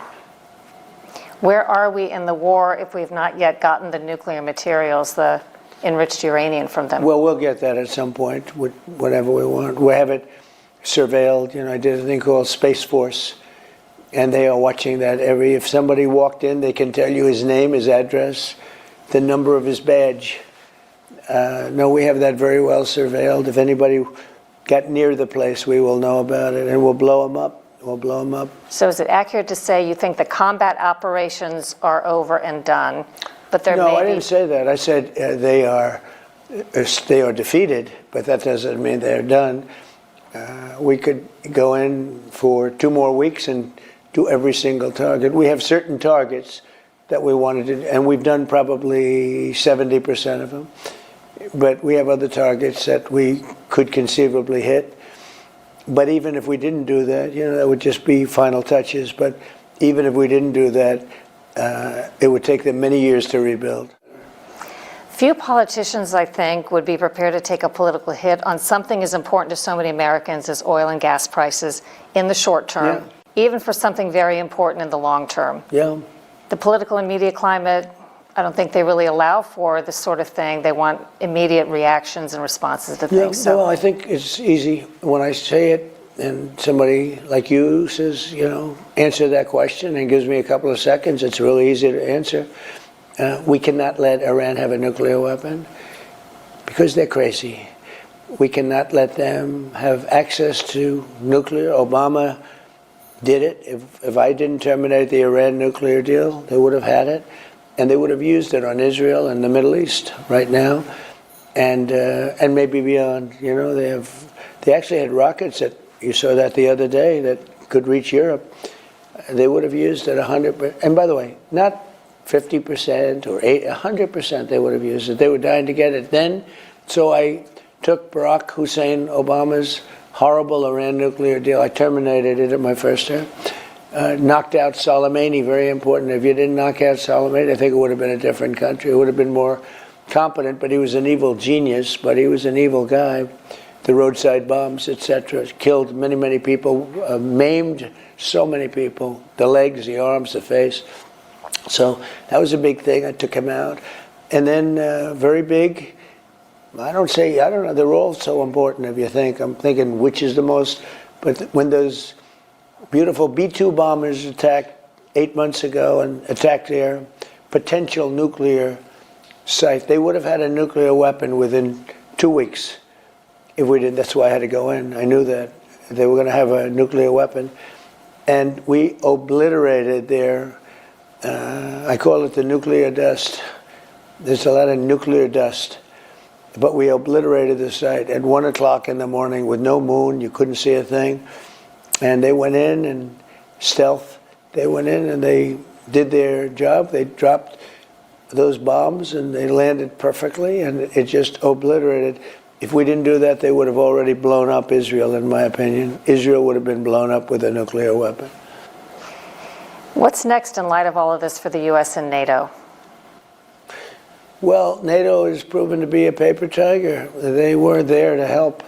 S16: Where are we in the war if we've not yet gotten the nuclear materials, the enriched uranium from them?
S8: Well, we'll get that at some point, whatever we want. We have it surveilled. You know, I did a thing called Space Force, and they are watching that if somebody walked in, they can tell you his name, his address, the number of his badge. No, we have that very well surveilled. If anybody got near the place, we will know about it, and we'll blow them up. We'll blow them up.
S16: So is it accurate to say you think the combat operations are over and done, but there
S8: No,
S16: may
S8: I
S16: be...
S8: didn't say that. I said they are defeated, but that doesn't mean they're done. We could go in for 2 more weeks and do every single target. We have certain targets that we wanted to, and we've done probably 70% of them. But we have other targets that we could conceivably hit. But even if we didn't do that, you know, that would just be final touches. But even if we didn't do that, it would take them many years to rebuild.
S16: Few politicians, I think, would be prepared to take a political hit on something as important to so many Americans as oil and gas prices in the short term, even for something very important in the long term.
S8: Yeah.
S16: The political and media climate, I don't think they really allow for this sort of thing. They want immediate reactions and responses to things. So.
S8: Well, I think it's easy when I say it and somebody like you says, you know, answer that question and gives me a couple of seconds. It's really easy to answer. We cannot let Iran have a nuclear weapon because they're crazy. We cannot let them have access to nuclear. Obama did it. If I didn't terminate the Iran nuclear deal, they would have had it. And they would have used it on Israel and the Middle East right now, and maybe beyond. You know, they actually had rockets that you saw that the other day that could reach Europe. They would have used it 100%. And by the way, not 50% or 100%. They would have used it. They were dying to get it then. So I took Barack Hussein Obama's horrible Iran nuclear deal. I terminated it at my first term. Knocked out Soleimani, very important. If you didn't knock out Soleimani, I think it would have been a different country. It would have been more competent, but he was an evil genius, but he was an evil guy. The roadside bombs, etc., killed many, many people, maimed so many people, the legs, the arms, the face. So that was a big thing. I took him out. And then very big, I don't know, they're all so important if you think. I'm thinking which is the most, but when those beautiful B-2 bombers attacked 8 months ago and attacked their potential nuclear site, they would have had a nuclear weapon within 2 weeks if we didn't. That's why I had to go in. I knew that they were going to have a nuclear weapon. And we obliterated their, I call it the nuclear dust. There's a lot of nuclear dust. But we obliterated the site at 1 o'clock in the morning with no moon. You couldn't see a thing. And they went in and stealth. They went in and they did their job. They dropped those bombs and they landed perfectly, and it just obliterated. If we didn't do that, they would have already blown up Israel, in my opinion. Israel would have been blown up with a nuclear weapon.
S16: What's next in light of all of this for the U.S. and NATO?
S8: Well, NATO has proven to be a paper tiger. They were there to help.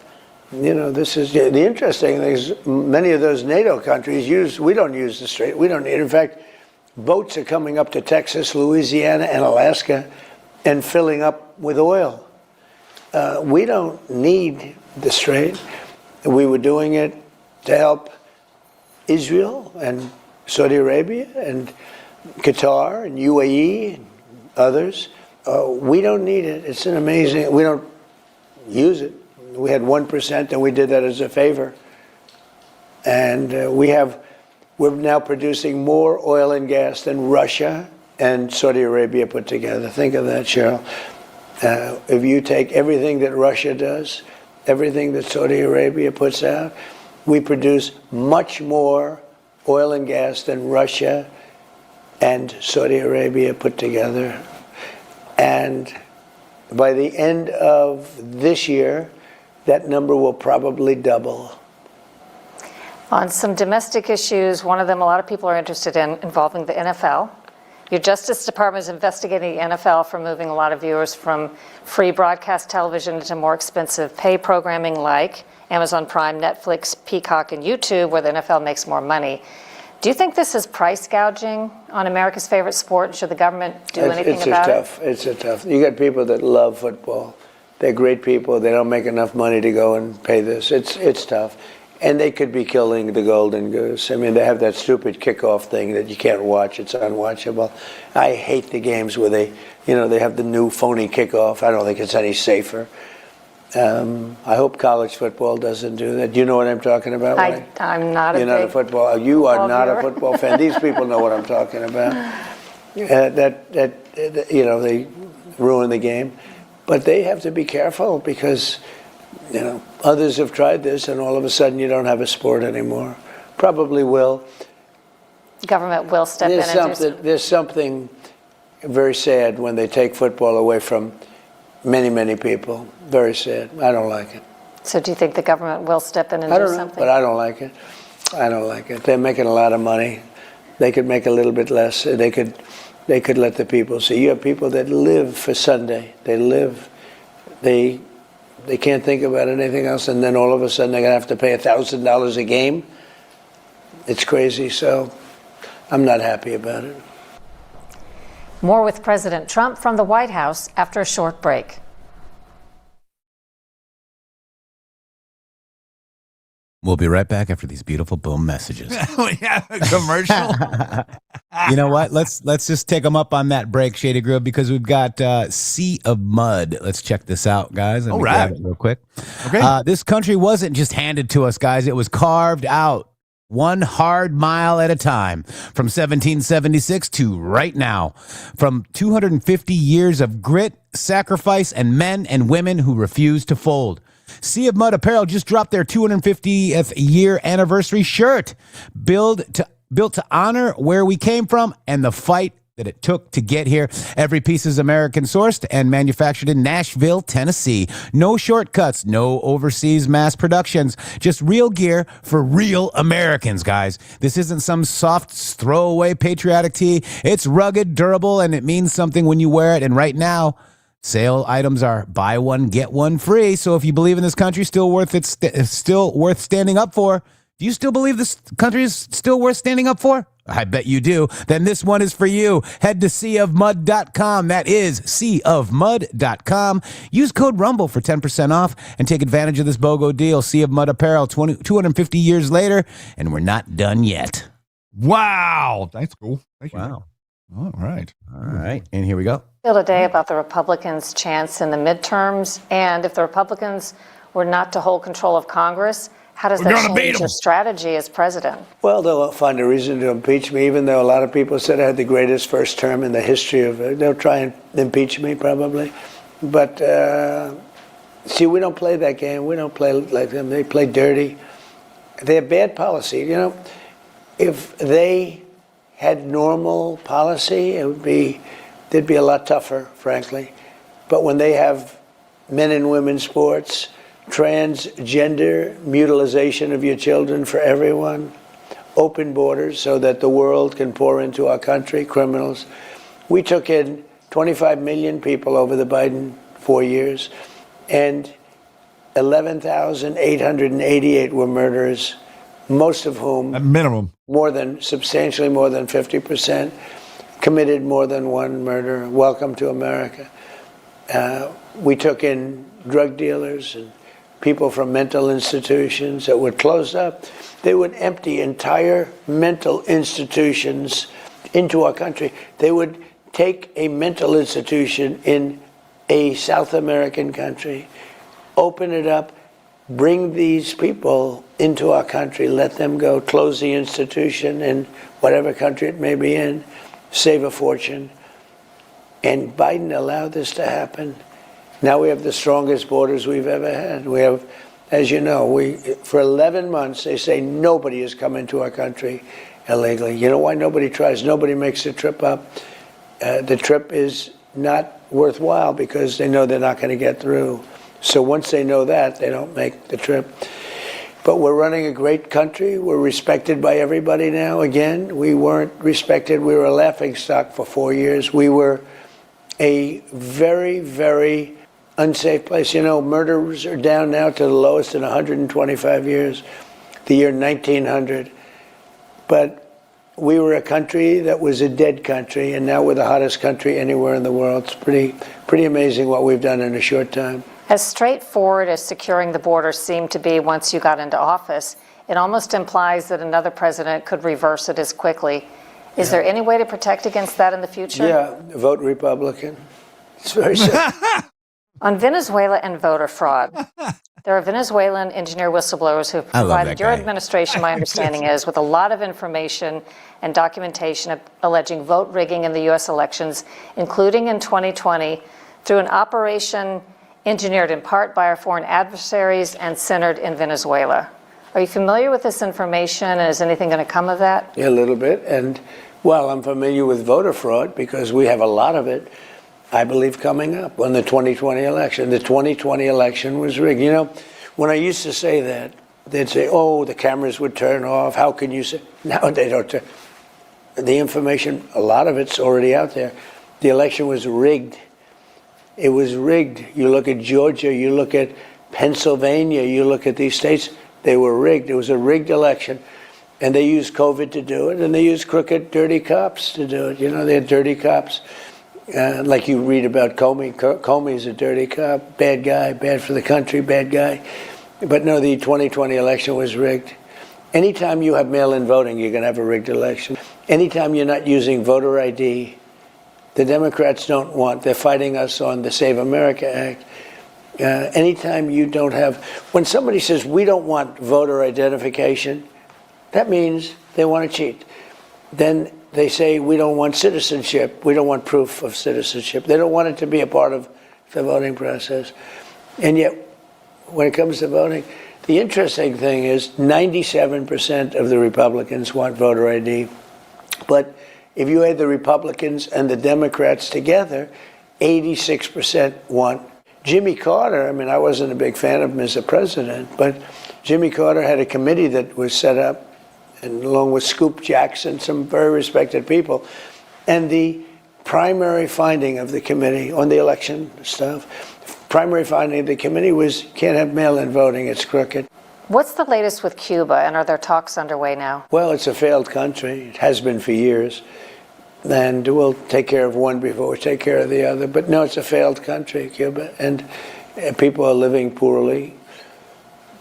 S8: You know, this is the interesting thing is many of those NATO countries we don't use the Strait. We don't need. In fact, boats are coming up to Texas, Louisiana, and Alaska and filling up with oil. We don't need the Strait. We were doing it to help Israel and Saudi Arabia and Qatar and UAE and others. We don't need it. It's an amazing, we don't use it. We had 1% and we did that as a favor. And we're now producing more oil and gas than Russia and Saudi Arabia put together. Think of that, Cheryl. If you take everything that Russia does everything that Saudi Arabia puts out. We produce much more oil and gas than Russia and Saudi Arabia put together. And by the end of this year, that number will probably double.
S16: On some domestic issues, one of them a lot of people are interested in involving the NFL. Your Justice Department is investigating the NFL for moving a lot of viewers from free broadcast television into more expensive pay programming like Amazon Prime, Netflix, Peacock, and YouTube, where the NFL makes more money. Do you think this is price gouging on America's favorite sport? Should the government do anything about it?
S8: It's tough. You got people that love football. They're great people. They don't make enough money to go and pay this. It's tough. And they could be killing the golden goose. I mean, they have that stupid kickoff thing that you can't watch. It's unwatchable. I hate the games where they have the new phony kickoff. I don't think it's any safer. I hope college football doesn't do that. You know what I'm talking about?
S16: I'm not a
S8: You're not a football. You are not a football fan. These people know what I'm talking about. They ruin the game, but they have to be careful because others have tried this, and all of a sudden you don't have a sport anymore. Probably will.
S16: Government will step in and do something.
S8: There's something very sad when they take football away from many, many people. Very sad. I don't like it.
S16: So do you think the government will step in and
S8: I
S16: do
S8: don't know,
S16: something?
S8: but I don't like it. I don't like it. They're making a lot of money. They could make a little bit less. They could let the people see. You have people that live for Sunday. They can't think about anything else, and then all of a sudden they're going to have to pay $1,000 a game. It's crazy, so I'm not happy about it.
S16: More with President Trump from the White House after a short break.
S2: We'll be right back after these beautiful boom messages.
S3: We have a commercial.
S2: You know what? Let's just take them up on that break, Shady Grill, because we've got Sea of Mud. Let's check this out, guys.
S3: All right.
S2: Real quick.
S3: Okay.
S2: This country wasn't just handed to us, guys. It was carved out one hard mile at a time from 1776 to right now. From 250 years of grit, sacrifice, and men and women who refused to fold. Sea of Mud Apparel just dropped their 250th year anniversary shirt, built to honor where we came from and the fight that it took to get here. Every piece is American sourced and manufactured in Nashville, Tennessee. No shortcuts, no overseas mass productions, just real gear for real Americans, guys. This isn't some soft throwaway patriotic tee. It's rugged, durable, and it means something when you wear it. And right now, sale items are buy one, get one free. So if you believe in this country, still worth standing up for. Do you still believe this country is still worth standing up for? I bet you do. Then this one is for you. Head to seaofmud.com. That is seaofmud.com. Use code RUMBLE for 10% off and take advantage of this BOGO deal. Sea of Mud Apparel, 250 years later, and we're not done yet.
S3: Wow. That's cool. Thank you.
S2: Wow.
S3: All right.
S2: And here we go.
S16: Today about the Republicans' chance in the midterms, and if the Republicans were not to hold control of Congress, how does that change your strategy as president?
S8: Well, they'll find a reason to impeach me, even though a lot of people said I had the greatest first term in the history of it. They'll try and impeach me, probably. But, see, we don't play that game. We don't play like them. They play dirty. They have bad policy. If they had normal policy, they'd be a lot tougher, frankly. But when they have men and women sports, transgender mutilization of your children for everyone, open borders so that the world can pour into our country, criminals. We took in 25 million people over the Biden 4 years, and 11,888 were murderers, most of whom,
S3: at minimum,
S8: substantially more than 50%, committed more than one murder. Welcome to America. We took in drug dealers and people from mental institutions that were closed up. They would empty entire mental institutions into our country. They would take a mental institution in a South American country, open it up, bring these people into our country, let them go, close the institution in whatever country it may be in, save a fortune. And Biden allowed this to happen. Now we have the strongest borders we've ever had. We have, as you know, for 11 months, they say nobody has come into our country illegally. You know why nobody tries? Nobody makes the trip up. The trip is not worthwhile because they know they're not going to get through. So once they know that, they don't make the trip. But we're running a great country. We're respected by everybody now. Again, we weren't respected. We were a laughingstock for 4 years. We were a very, very unsafe place. You know, murders are down now to the lowest in 125 years, the year 1900. But we were a country that was a dead country, and now we're the hottest country anywhere in the world. It's pretty amazing what we've done in a short time.
S16: As straightforward as securing the border seemed to be once you got into office, it almost implies that another president could reverse it as quickly. Is there any way to protect against that in the future?
S8: Yeah, vote Republican. It's very simple.
S16: On Venezuela and voter fraud, there are Venezuelan engineer whistleblowers who have provided your administration, my understanding is, with a lot of information and documentation alleging vote rigging in the U.S. elections, including in 2020, through an operation engineered in part by our foreign adversaries and centered in Venezuela. Are you familiar with this information, and is anything going to come of that?
S8: Yeah, a little bit. And, well, I'm familiar with voter fraud because we have a lot of it, I believe, coming up on the 2020 election. The 2020 election was rigged. You know, when I used to say that, they'd say, oh, the cameras would turn off. How can you say? Now they don't turn. The information, a lot of it's already out there. The election was rigged. It was rigged. You look at Georgia, you look at Pennsylvania, you look at these states, they were rigged. It was a rigged election. And they used COVID to do it, and they used crooked, dirty cops to do it. You know, they had dirty cops. Like you read about Comey. Comey's a dirty cop, bad guy, bad for the country, bad guy. But no, the 2020 election was rigged. Anytime you have mail-in voting, you're going to have a rigged election. Anytime you're not using voter ID, the Democrats don't want, they're fighting us on the Save America Act. Anytime you don't have, when somebody says we don't want voter identification, that means they want to cheat. Then they say we don't want citizenship, we don't want proof of citizenship. They don't want it to be a part of the voting process. And yet, when it comes to voting, the interesting thing is 97% of the Republicans want voter ID, but if you add the Republicans and the Democrats together, 86% want. Jimmy Carter, I mean, I wasn't a big fan of him as a president, but Jimmy Carter had a committee that was set up, and along with Scoop Jackson, some very respected people. And the primary finding of the committee on the election stuff, primary finding of the committee was can't have mail-in voting, it's crooked.
S16: What's the latest with Cuba, and are there talks underway now?
S8: Well, it's a failed country. It has been for years. And we'll take care of one before we take care of the other. But no, it's a failed country, Cuba, and people are living poorly.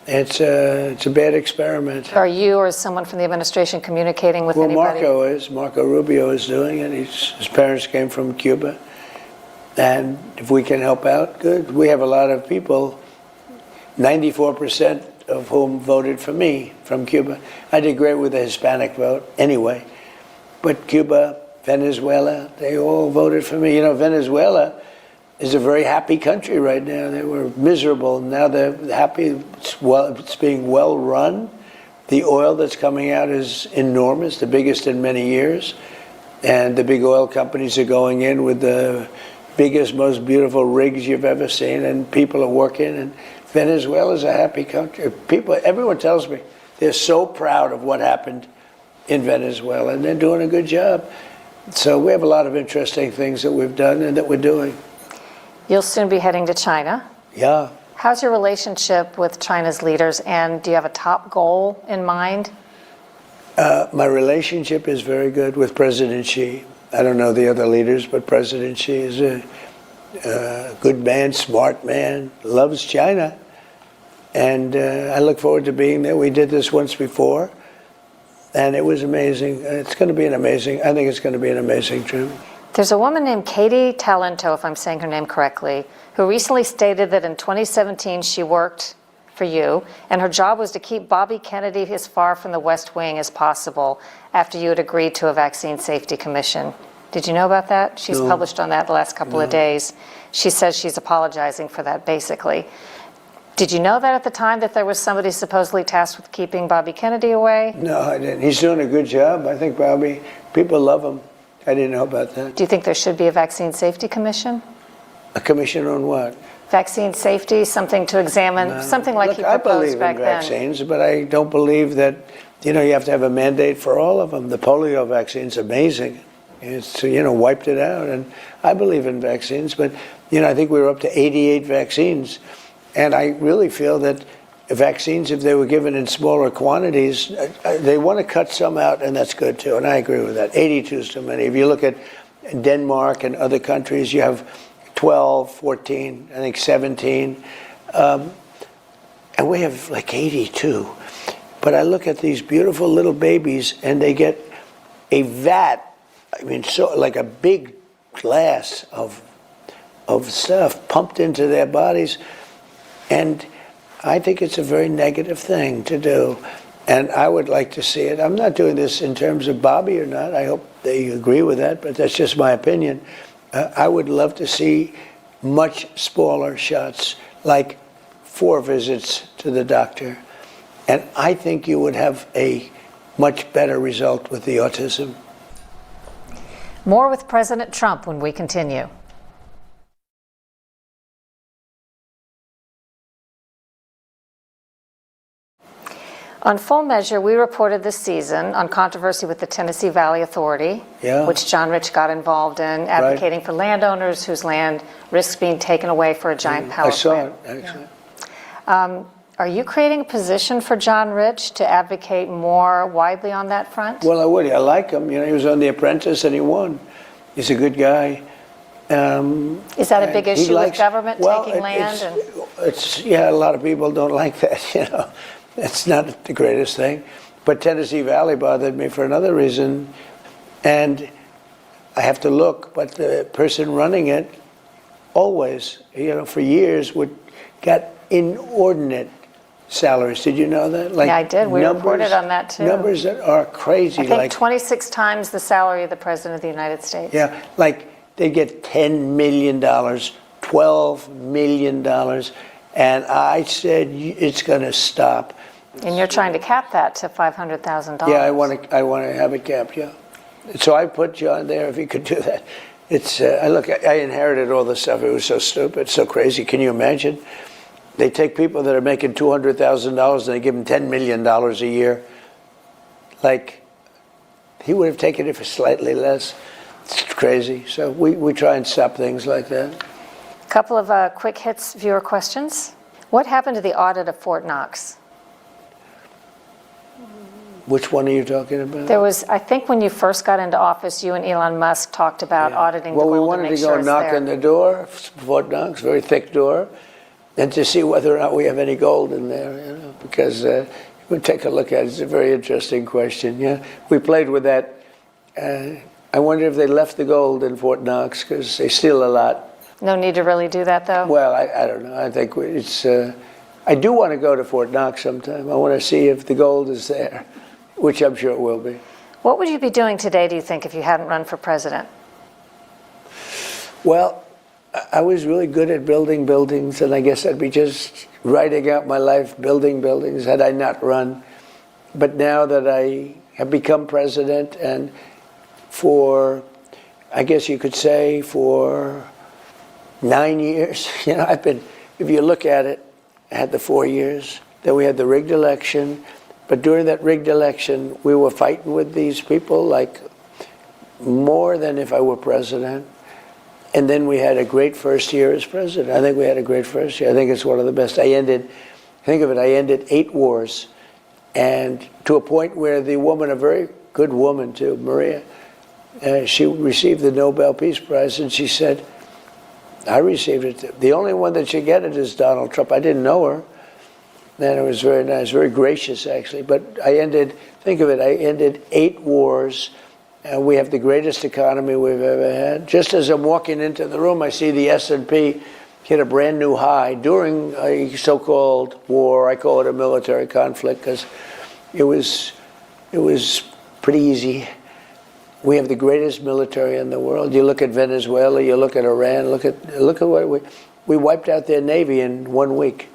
S8: It's a bad experiment.
S16: Are you or is someone from the administration communicating with anybody?
S8: Well, Marco Rubio is doing it. His parents came from Cuba. And if we can help out, good. We have a lot of people, 94% of whom voted for me from Cuba. I did great with the Hispanic vote anyway. But Cuba, Venezuela, they all voted for me. You know, Venezuela is a very happy country right now. They were miserable. Now they're happy. It's being well run. The oil that's coming out is enormous, the biggest in many years. And the big oil companies are going in with the biggest, most beautiful rigs you've ever seen, and people are working. And Venezuela is a happy country. Everyone tells me they're so proud of what happened in Venezuela, and they're doing a good job. So we have a lot of interesting things that we've done and that we're doing.
S16: You'll soon be heading to China.
S8: Yeah.
S16: How's your relationship with China's leaders, and do you have a top goal in mind?
S8: My relationship is very good with President Xi. I don't know the other leaders, but President Xi is a good man, smart man, loves China. And I look forward to being there. We did this once before, and it was amazing. It's going to be I think it's going to be an amazing trip.
S16: There's a woman named Katie Talento, if I'm saying her name correctly, who recently stated that in 2017 she worked for you, and her job was to keep Bobby Kennedy as far from the West Wing as possible after you had agreed to a vaccine safety commission. Did you know about that? She's published on that the last couple of days. She says she's apologizing for that, basically. Did you know that at the time, that there was somebody supposedly tasked with keeping Bobby Kennedy away?
S8: No, I didn't. He's doing a good job. I think Bobby, people love him. I didn't know about that.
S16: Do you think there should be a vaccine safety commission?
S8: A commission on what?
S16: Vaccine safety, something to examine, something like
S8: Look,
S16: he
S8: I
S16: proposed
S8: believe
S16: back
S8: in
S16: then.
S8: vaccines, but I don't believe that, you have to have a mandate for all of them. The polio vaccine's amazing. It's, wiped it out. And I believe in vaccines, but, I think we were up to 88 vaccines. And I really feel that vaccines, if they were given in smaller quantities, they want to cut some out, and that's good too. And I agree with that. 82 is too many. If you look at Denmark and other countries, you have 12, 14, I think 17. And we have like 82. But I look at these beautiful little babies, and they get a vat, so like a big glass of stuff pumped into their bodies. And I think it's a very negative thing to do. And I would like to see it. I'm not doing this in terms of Bobby or not. I hope they agree with that, but that's just my opinion. I would love to see much smaller shots, like 4 visits to the doctor. And I think you would have a much better result with the autism.
S16: More with President Trump when we continue. On Full Measure, we reported this season on controversy with the Tennessee Valley Authority, which John Rich got involved in, advocating for landowners whose land risks being taken away for a giant power plant.
S8: I saw it, actually.
S16: Are you creating a position for John Rich to advocate more widely on that front?
S8: Well, I would. I like him. He was on The Apprentice and he won. He's a good guy.
S16: Is that a big issue with government taking land?
S8: A lot of people don't like that, It's not the greatest thing. But Tennessee Valley bothered me for another reason. And I have to look, but the person running it always, for years, got inordinate salaries. Did you know that?
S16: Yeah, I did. We reported on that too.
S8: Numbers that are crazy.
S16: I think 26 times the salary of the President of the United States.
S8: Yeah, like they get $10 million, $12 million. And I said, it's going to stop.
S16: And you're trying to cap that to $500,000.
S8: Yeah, I want to have it capped, yeah. So I put John there if he could do that. It's, I inherited all this stuff. It was so stupid, so crazy. Can you imagine? They take people that are making $200,000 and they give them $10 million a year. Like, he would have taken it for slightly less. It's crazy. So we try and stop things like that.
S16: A couple of quick hits viewer questions. What happened to the audit of Fort Knox?
S8: Which one are you talking about?
S16: There was, I think when you first got into office, you and Elon Musk talked about auditing the gold
S8: we
S16: to
S8: wanted
S16: make
S8: to
S16: sure
S8: go
S16: it's
S8: knock
S16: there.
S8: on the door, Fort Knox, very thick door, and to see whether or not we have any gold in there, because we'll take a look at it. It's a very interesting question, yeah. We played with that. I wonder if they left the gold in Fort Knox, because they steal a lot.
S16: No need to really do that, though?
S8: Well, I don't know. I think it's, I do want to go to Fort Knox sometime. I want to see if the gold is there, which I'm sure it will be.
S16: What would you be doing today, do you think, if you hadn't run for president?
S8: Well, I was really good at building buildings, and I guess I'd be just writing out my life building buildings had I not run. But now that I have become president, and for, I guess you could say, for 9 years, I've been, if you look at it, I had the 4 years, then we had the rigged election. But during that rigged election, we were fighting with these people like more than if I were president. And then we had a great first year as president. I think we had a great first year. I think it's one of the best. I ended 8 wars. And to a point where the woman, a very good woman too, Maria, she received the Nobel Peace Prize, and she said, I received it. The only one that should get it is Donald Trump. I didn't know her. And it was very nice, very gracious, actually. But I ended, think of it, I ended 8 wars. We have the greatest economy we've ever had. Just as I'm walking into the room, I see the S&P hit a brand new high during a so-called war. I call it a military conflict because it was pretty easy. We have the greatest military in the world. You look at Venezuela, you look at Iran, look at what we wiped out their navy in 1 week.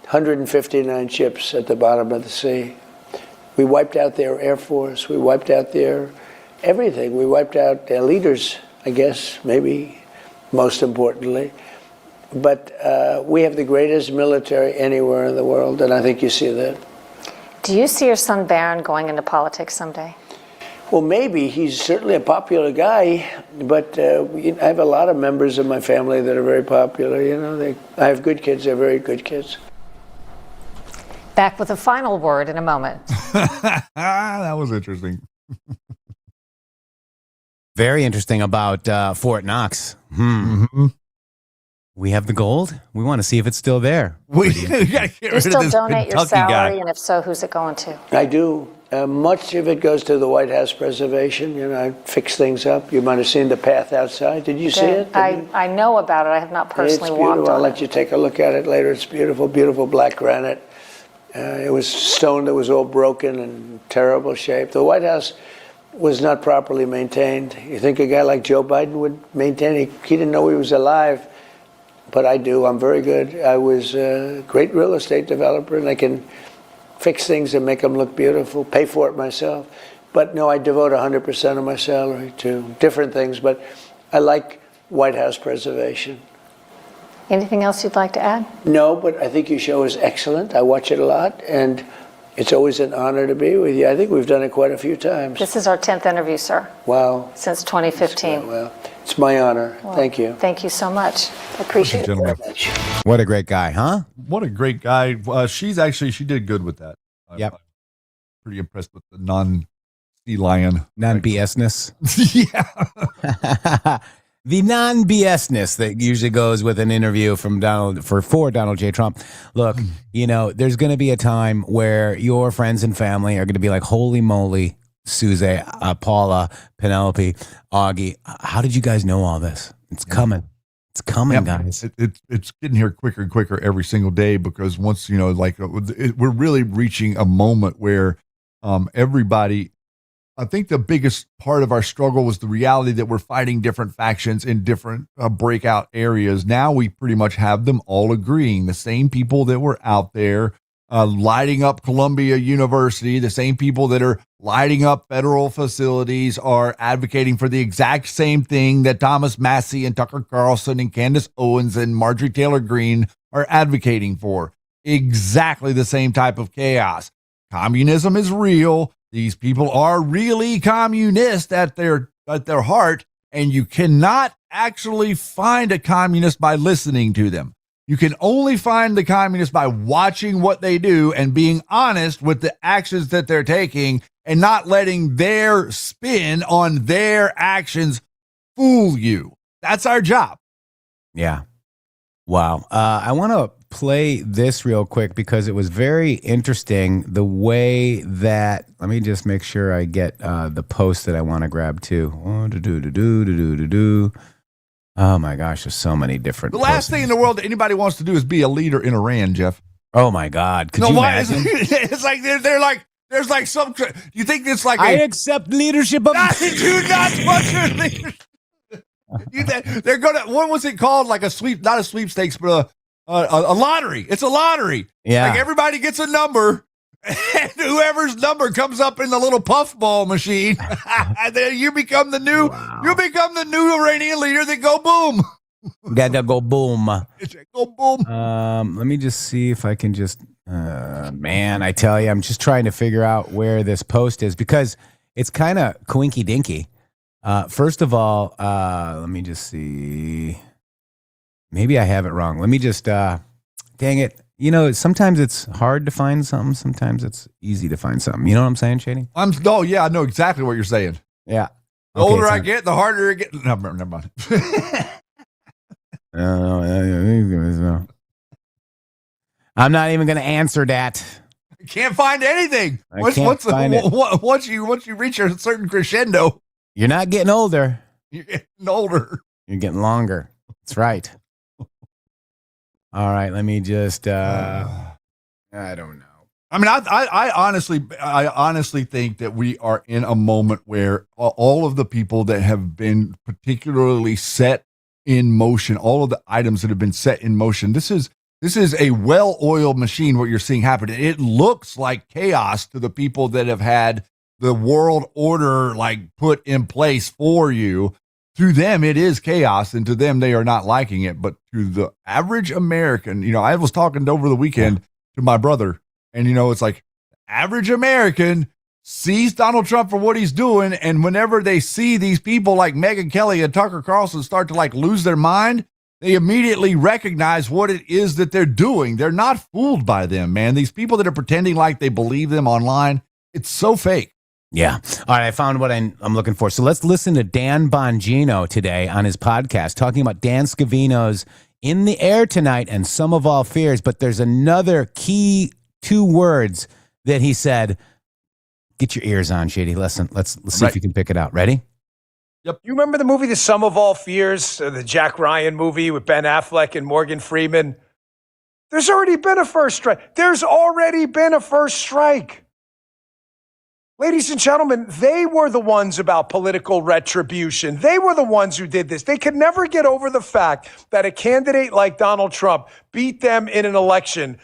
S8: 159 ships at the bottom of the sea. We wiped out their air force. We wiped out their everything. We wiped out their leaders, I guess, maybe most importantly. But we have the greatest military anywhere in the world, and I think you see that.
S16: Do you see your son Barron going into politics someday?
S8: Well, maybe. He's certainly a popular guy, but I have a lot of members of my family that are very popular. You know, I have good kids. They're very good kids.
S16: Back with a final word in a moment.
S3: That was interesting.
S2: Very interesting about Fort Knox.
S3: Mm-hmm.
S2: We have the gold. We want to see if it's still there.
S16: Do you still donate your salary, and if so, who's it going to?
S8: I do. Much of it goes to the White House preservation. You know, I fix things up. You might have seen the path outside. Did you see it?
S16: I know about it. I have not personally walked on
S8: I'll let you take a look at it later. It's beautiful, beautiful black granite. It was stone that was all broken and terrible shape. The White House was not properly maintained. You think a guy like Joe Biden would maintain it? He didn't know he was alive. But I do. I'm very good. I was a great real estate developer, and I can fix things and make them look beautiful, pay for it myself. But no, I devote 100% of my salary to different things, but I like White House preservation.
S16: Anything else you'd like to add?
S8: No, but I think your show is excellent. I watch it a lot, and it's always an honor to be with you. I think we've done it quite a few times.
S16: This is our 10th interview, sir.
S8: Wow.
S16: Since 2015.
S8: Well, it's my honor.
S16: Well,
S8: thank you.
S16: Thank you so much. I appreciate it very
S3: Gentlemen.
S16: much.
S2: What a great guy, huh?
S3: What a great guy. She did good with that.
S2: Yep.
S3: I'm pretty impressed with the non-sea lion.
S2: Non-BS-ness.
S3: Yeah.
S2: The non-BS-ness that usually goes with an interview from for Donald J. Trump. Look, you know, there's going to be a time where your friends and family are going to be like, holy moly, Suze, Paula, Penelope, Augie, how did you guys know all this? It's coming. It's coming, guys.
S3: It's getting here quicker and quicker every single day, because once, you know, we're really reaching a moment where everybody, I think the biggest part of our struggle was the reality that we're fighting different factions in different breakout areas. Now we pretty much have them all agreeing. The same people that were out there lighting up Columbia University, the same people that are lighting up federal facilities are advocating for the exact same thing that Thomas Massey and Tucker Carlson and Candace Owens and Marjorie Taylor Greene are advocating for. Exactly the same type of chaos. Communism is real. These people are really communist at their heart, and you cannot actually find a communist by listening to them. You can only find the communists by watching what they do and being honest with the actions that they're taking, and not letting their spin on their actions fool you. That's our job.
S2: Yeah. Wow. I want to play this real quick because it was very interesting the way that, let me just make sure I get the post that I want to grab too. Oh my gosh, there's so many different.
S3: The last thing in the world that anybody wants to do is be a leader in Iran, Jeff.
S2: Oh my God. Could you imagine?
S3: It's like they're like, there's like some, you think it's like
S2: I accept leadership of
S3: do not want your leadership. They're gonna, what was it called? Like a sweep, not a sweepstakes, but a lottery. It's a lottery.
S2: Yeah.
S3: Like everybody gets a number, and whoever's number comes up in the little puffball machine, and then you become the new, Iranian leader that go boom.
S2: Gotta go boom.
S3: Go boom.
S2: Let me just see if I can just, man, I tell you, I'm just trying to figure out where this post is because it's kind of coinky dinky. First of all, let me just see. Maybe I have it wrong. Let me just, dang it. You know, sometimes it's hard to find something. Sometimes it's easy to find something. You know what I'm saying, Shady?
S3: Oh, yeah, I know exactly what you're saying.
S2: Yeah.
S3: The older I get, the harder it gets. No, never mind.
S2: I'm not even going to answer that.
S3: I can't find anything. Once you reach a certain crescendo,
S2: you're not getting older.
S3: You're getting older.
S2: You're getting longer. That's right. All right, let me just, I don't know.
S3: I mean, I honestly think that we are in a moment where all of the people that have been particularly set in motion, all of the items that have been set in motion, this is a well-oiled machine. What you're seeing happen, it looks like chaos to the people that have had the world order like put in place for you. To them, it is chaos, and to them, they are not liking it. But to the average American, I was talking over the weekend to my brother. And, it's like average American sees Donald Trump for what he's doing. And whenever they see these people like Megyn Kelly and Tucker Carlson start to like lose their mind, they immediately recognize what it is that they're doing. They're not fooled by them, man. These people that are pretending like they believe them online, it's so fake.
S2: Yeah. All right. I found what I'm looking for. So let's listen to Dan Bongino today on his podcast talking about Dan Scavino's In the Air Tonight and Sum of All Fears. But there's another key 2 words that he said. Get your ears on, Shady. Listen, let's see if you can pick it out. Ready?
S17: Yep. You remember the movie The Sum of All Fears, the Jack Ryan movie with Ben Affleck and Morgan Freeman? There's already been a first strike. There's already been a first strike. Ladies and gentlemen, they were the ones about political retribution. They were the ones who did this. They could never get over the fact that a candidate like Donald Trump beat them in an election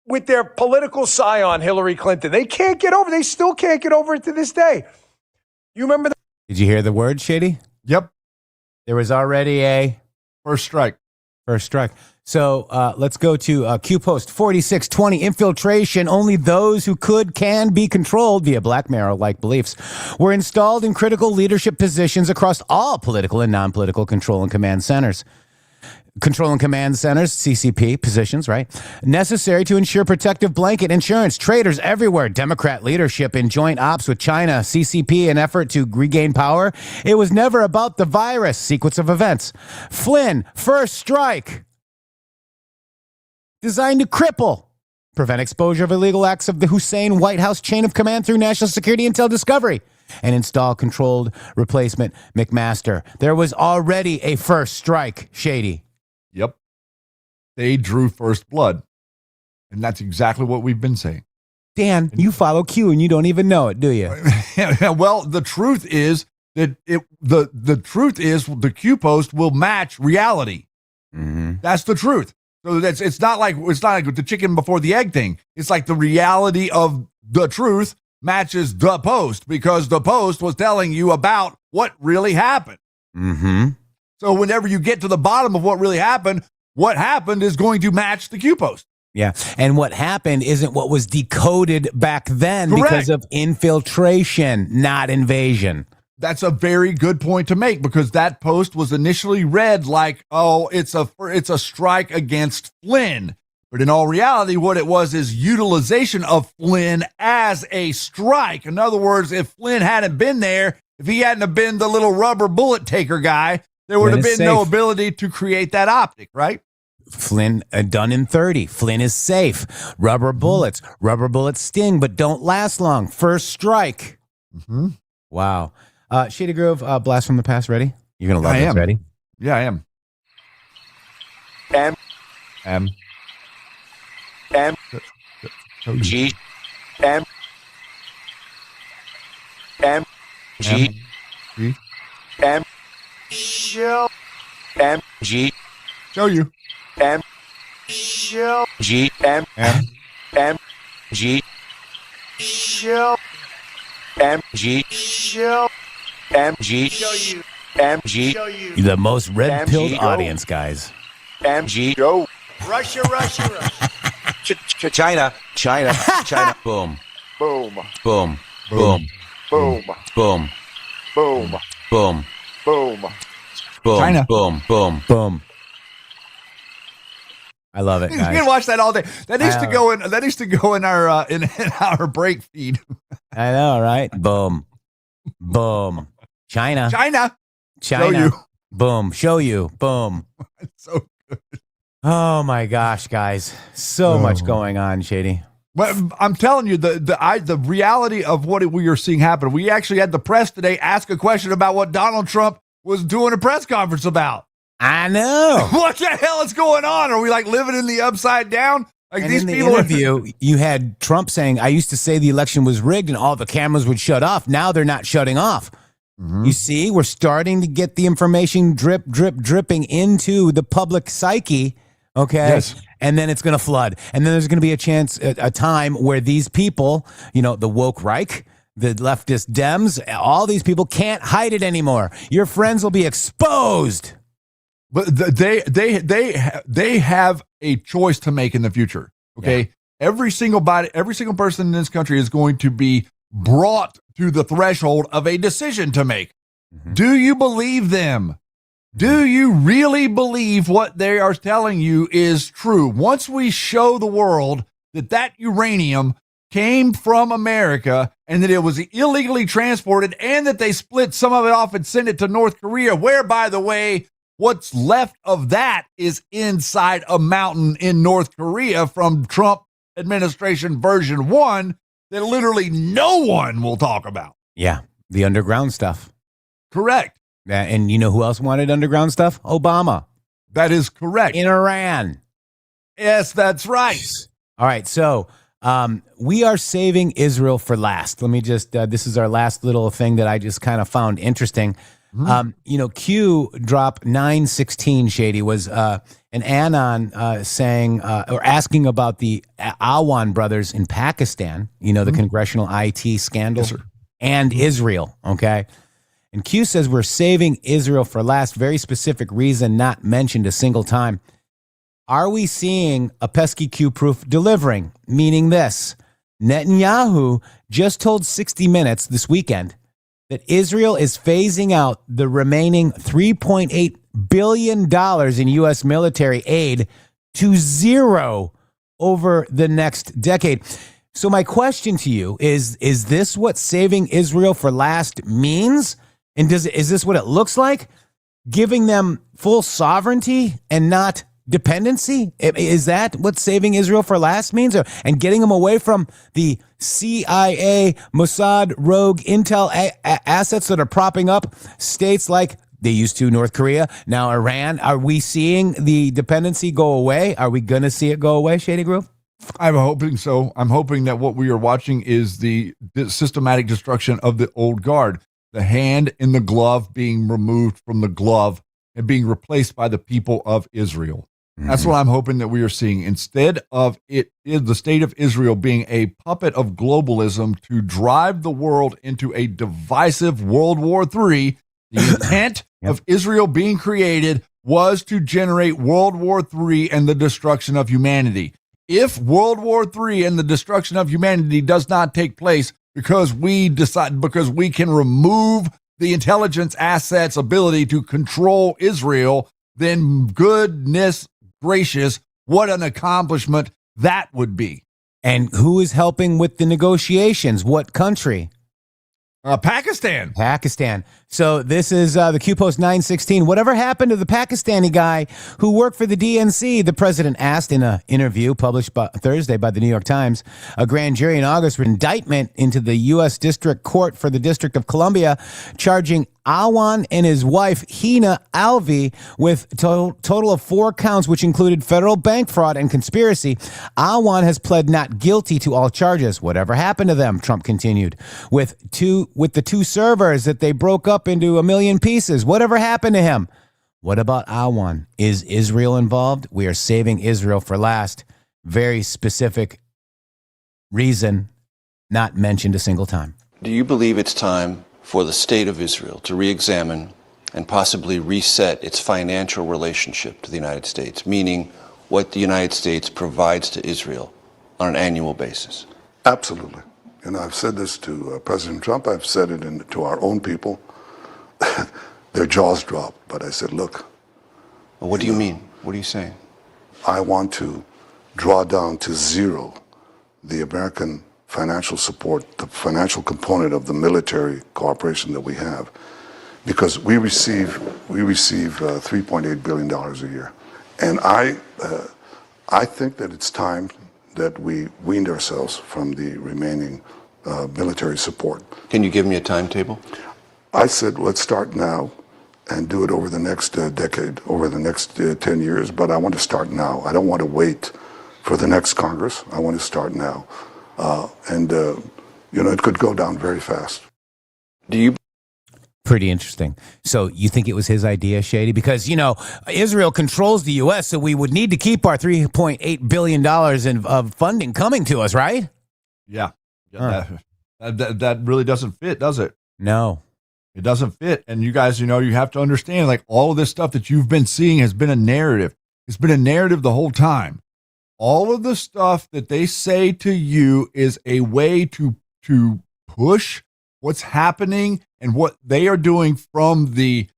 S17: with their political scion, Hillary Clinton. They can't get over. They still can't get over it to this day. You remember that?
S2: Did you hear the word, Shady?
S3: Yep.
S2: There was already a
S3: first strike.
S2: First strike. So let's go to Q Post 4620. Infiltration. Only those who can be controlled via blackmail-like beliefs were installed in critical leadership positions across all political and non-political control and command centers. Control and command centers, CCP positions, right? Necessary to ensure protective blanket insurance. Traitors everywhere. Democrat leadership in joint ops with China. CCP in effort to regain power. It was never about the virus. Sequence of events. Flynn, first strike. Designed to cripple. Prevent exposure of illegal acts of the Hussein White House chain of command through national security intel discovery. And install controlled replacement McMaster. There was already a first strike, Shady.
S3: Yep. They drew first blood. And that's exactly what we've been saying.
S2: Dan, you follow Q and you don't even know it, do you?
S3: Well, the truth is that the truth is the Q post will match reality.
S2: Mm-hmm.
S3: That's the truth. So it's not like the chicken before the egg thing. It's like the reality of the truth matches the post because the post was telling you about what really happened.
S2: Mm-hmm.
S3: So whenever you get to the bottom of what really happened, what happened is going to match the Q post.
S2: Yeah. And what happened isn't what was decoded back then.
S3: Correct.
S2: Because of infiltration, not invasion.
S3: That's a very good point to make because that post was initially read like, oh, it's a strike against Flynn. But in all reality, what it was is utilization of Flynn as a strike. In other words, if Flynn hadn't been there, if he hadn't have been the little rubber bullet taker guy, there would have been no ability to create that optic, right?
S2: Flynn, done in 30. Flynn is safe. Rubber bullets. Rubber bullets sting, but don't last long. First strike.
S3: Mm-hmm.
S2: Wow. Shady Grove, Blast from the Past, ready? You're going to love this, ready?
S3: Yeah, I am. M.
S13: G.
S3: M.
S13: G.
S3: G.
S8: M. Show.
S3: M.
S13: G.
S3: Show you.
S8: M. Show.
S13: G.
S3: M.
S13: G.
S8: Show.
S3: M.
S13: G.
S8: Show.
S3: M.
S13: G.
S8: Show you.
S3: M.
S13: G.
S8: Show you.
S2: The most red-pilled
S13: G.
S2: audience, guys.
S3: M.
S13: G.
S3: Go.
S8: Russia.
S13: China. Boom.
S3: Boom.
S13: Boom.
S3: Boom. Boom.
S13: Boom.
S3: Boom.
S13: Boom.
S3: Boom.
S13: Boom.
S3: China.
S13: Boom. Boom.
S2: Boom. I love it,
S3: You
S2: guys.
S3: can watch that all day. That needs to go in. That needs to go in our in our break feed.
S2: I know, right? Boom. Boom. China.
S3: Show you.
S2: Boom. Show you. Boom.
S3: It's so good.
S2: Oh my gosh, guys. So much going on, Shady.
S3: Well, I'm telling you, the reality of what we are seeing happen. We actually had the press today ask a question about what Donald Trump was doing a press conference about.
S2: I know.
S3: What the hell is going on? Are we like living in the upside down? Like,
S2: and
S3: these
S2: in the
S3: people
S2: interview, you had Trump saying, I used to say the election was rigged and all the cameras would shut off. Now they're not shutting off.
S3: Mm-hmm.
S2: You see, we're starting to get the information dripping into the public psyche. Okay.
S3: Yes.
S2: And then it's going to flood. And then there's going to be a time where these people, the woke Reich, the leftist Dems, all these people can't hide it anymore. Your friends will be exposed.
S3: But they have a choice to make in the future. Okay. Yeah. Every single person in this country is going to be brought to the threshold of a decision to make. Mm-hmm. Do you believe them? Do you really believe what they are telling you is true? Once we show the world that uranium came from America and that it was illegally transported and that they split some of it off and sent it to North Korea, where, by the way, what's left of that is inside a mountain in North Korea from Trump administration version 1 that literally no one will talk about.
S2: Yeah, the underground stuff.
S3: Correct.
S2: And you know who else wanted underground stuff? Obama.
S3: That is correct.
S2: In Iran.
S3: Yes, that's right.
S2: All right, so we are saving Israel for last. Let me just, this is our last little thing that I just kind of found interesting. Mm-hmm. Q drop 916, Shady, was an anon saying or asking about the Awan brothers in Pakistan, the congressional IT scandal,
S3: yes,
S2: and Israel, okay? And Q says we're saving Israel for last, very specific reason not mentioned a single time. Are we seeing a pesky Q proof delivering? Meaning this, Netanyahu just told 60 Minutes this weekend that Israel is phasing out the remaining $3.8 billion in U.S. military aid to zero over the next decade. So my question to you is this what saving Israel for last means? And is this what it looks like? Giving them full sovereignty and not dependency? Is that what saving Israel for last means? And getting them away from the CIA, Mossad, rogue intel assets that are propping up states like they used to North Korea, now Iran? Are we seeing the dependency go away? Are we going to see it go away, Shady Groove?
S3: I'm hoping so. I'm hoping that what we are watching is the systematic destruction of the old guard. The hand in the glove being removed from the glove and being replaced by the people of Israel. Mm-hmm. That's what I'm hoping that we are seeing. Instead of the state of Israel being a puppet of globalism to drive the world into a divisive World War III, the intent of Israel being created was to generate World War III and the destruction of humanity. If World War III and the destruction of humanity does not take place, because we can remove the intelligence assets' ability to control Israel, then goodness gracious, what an accomplishment that would be.
S2: And who is helping with the negotiations? What country?
S3: Pakistan.
S2: Pakistan. So this is the Q Post 916. Whatever happened to the Pakistani guy who worked for the DNC? The president asked in an interview published Thursday by the New York Times. A grand jury in August for indictment into the U.S. District Court for the District of Columbia, charging Awan and his wife, Hina Alvi, with total of 4 counts, which included federal bank fraud and conspiracy. Awan has pled not guilty to all charges. Whatever happened to them, Trump continued, with the 2 servers that they broke up into a million pieces. Whatever happened to him? What about Awan? Is Israel involved? We are saving Israel for last. Very specific reason, not mentioned a single time.
S18: Do you believe it's time for the state of Israel to re-examine and possibly reset its financial relationship to the United States, meaning what the United States provides to Israel on an annual basis?
S19: Absolutely. And I've said this to President Trump. I've said it to our own people. Their jaws dropped. But I said, look.
S18: Well, what do you mean? What are you saying?
S19: I want to draw down to zero the American financial support, the financial component of the military cooperation that we have, because we receive $3.8 billion a year, and I think that it's time that we weaned ourselves from the remaining military support.
S18: Can you give me a timetable?
S19: I said, let's start now and do it over the next decade, over the next 10 years, but I want to start now. I don't want to wait for the next Congress. I want to start now. It could go down very fast.
S2: Pretty interesting. So you think it was his idea, Shady? Because, Israel controls the U.S., so we would need to keep our $3.8 billion of funding coming to us, right?
S3: Yeah. That really doesn't fit, does it?
S2: No.
S3: It doesn't fit. And you guys, you have to understand, like, all of this stuff that you've been seeing has been a narrative. It's been a narrative the whole time. All of the stuff that they say to you is a way to push what's happening and what they are doing from the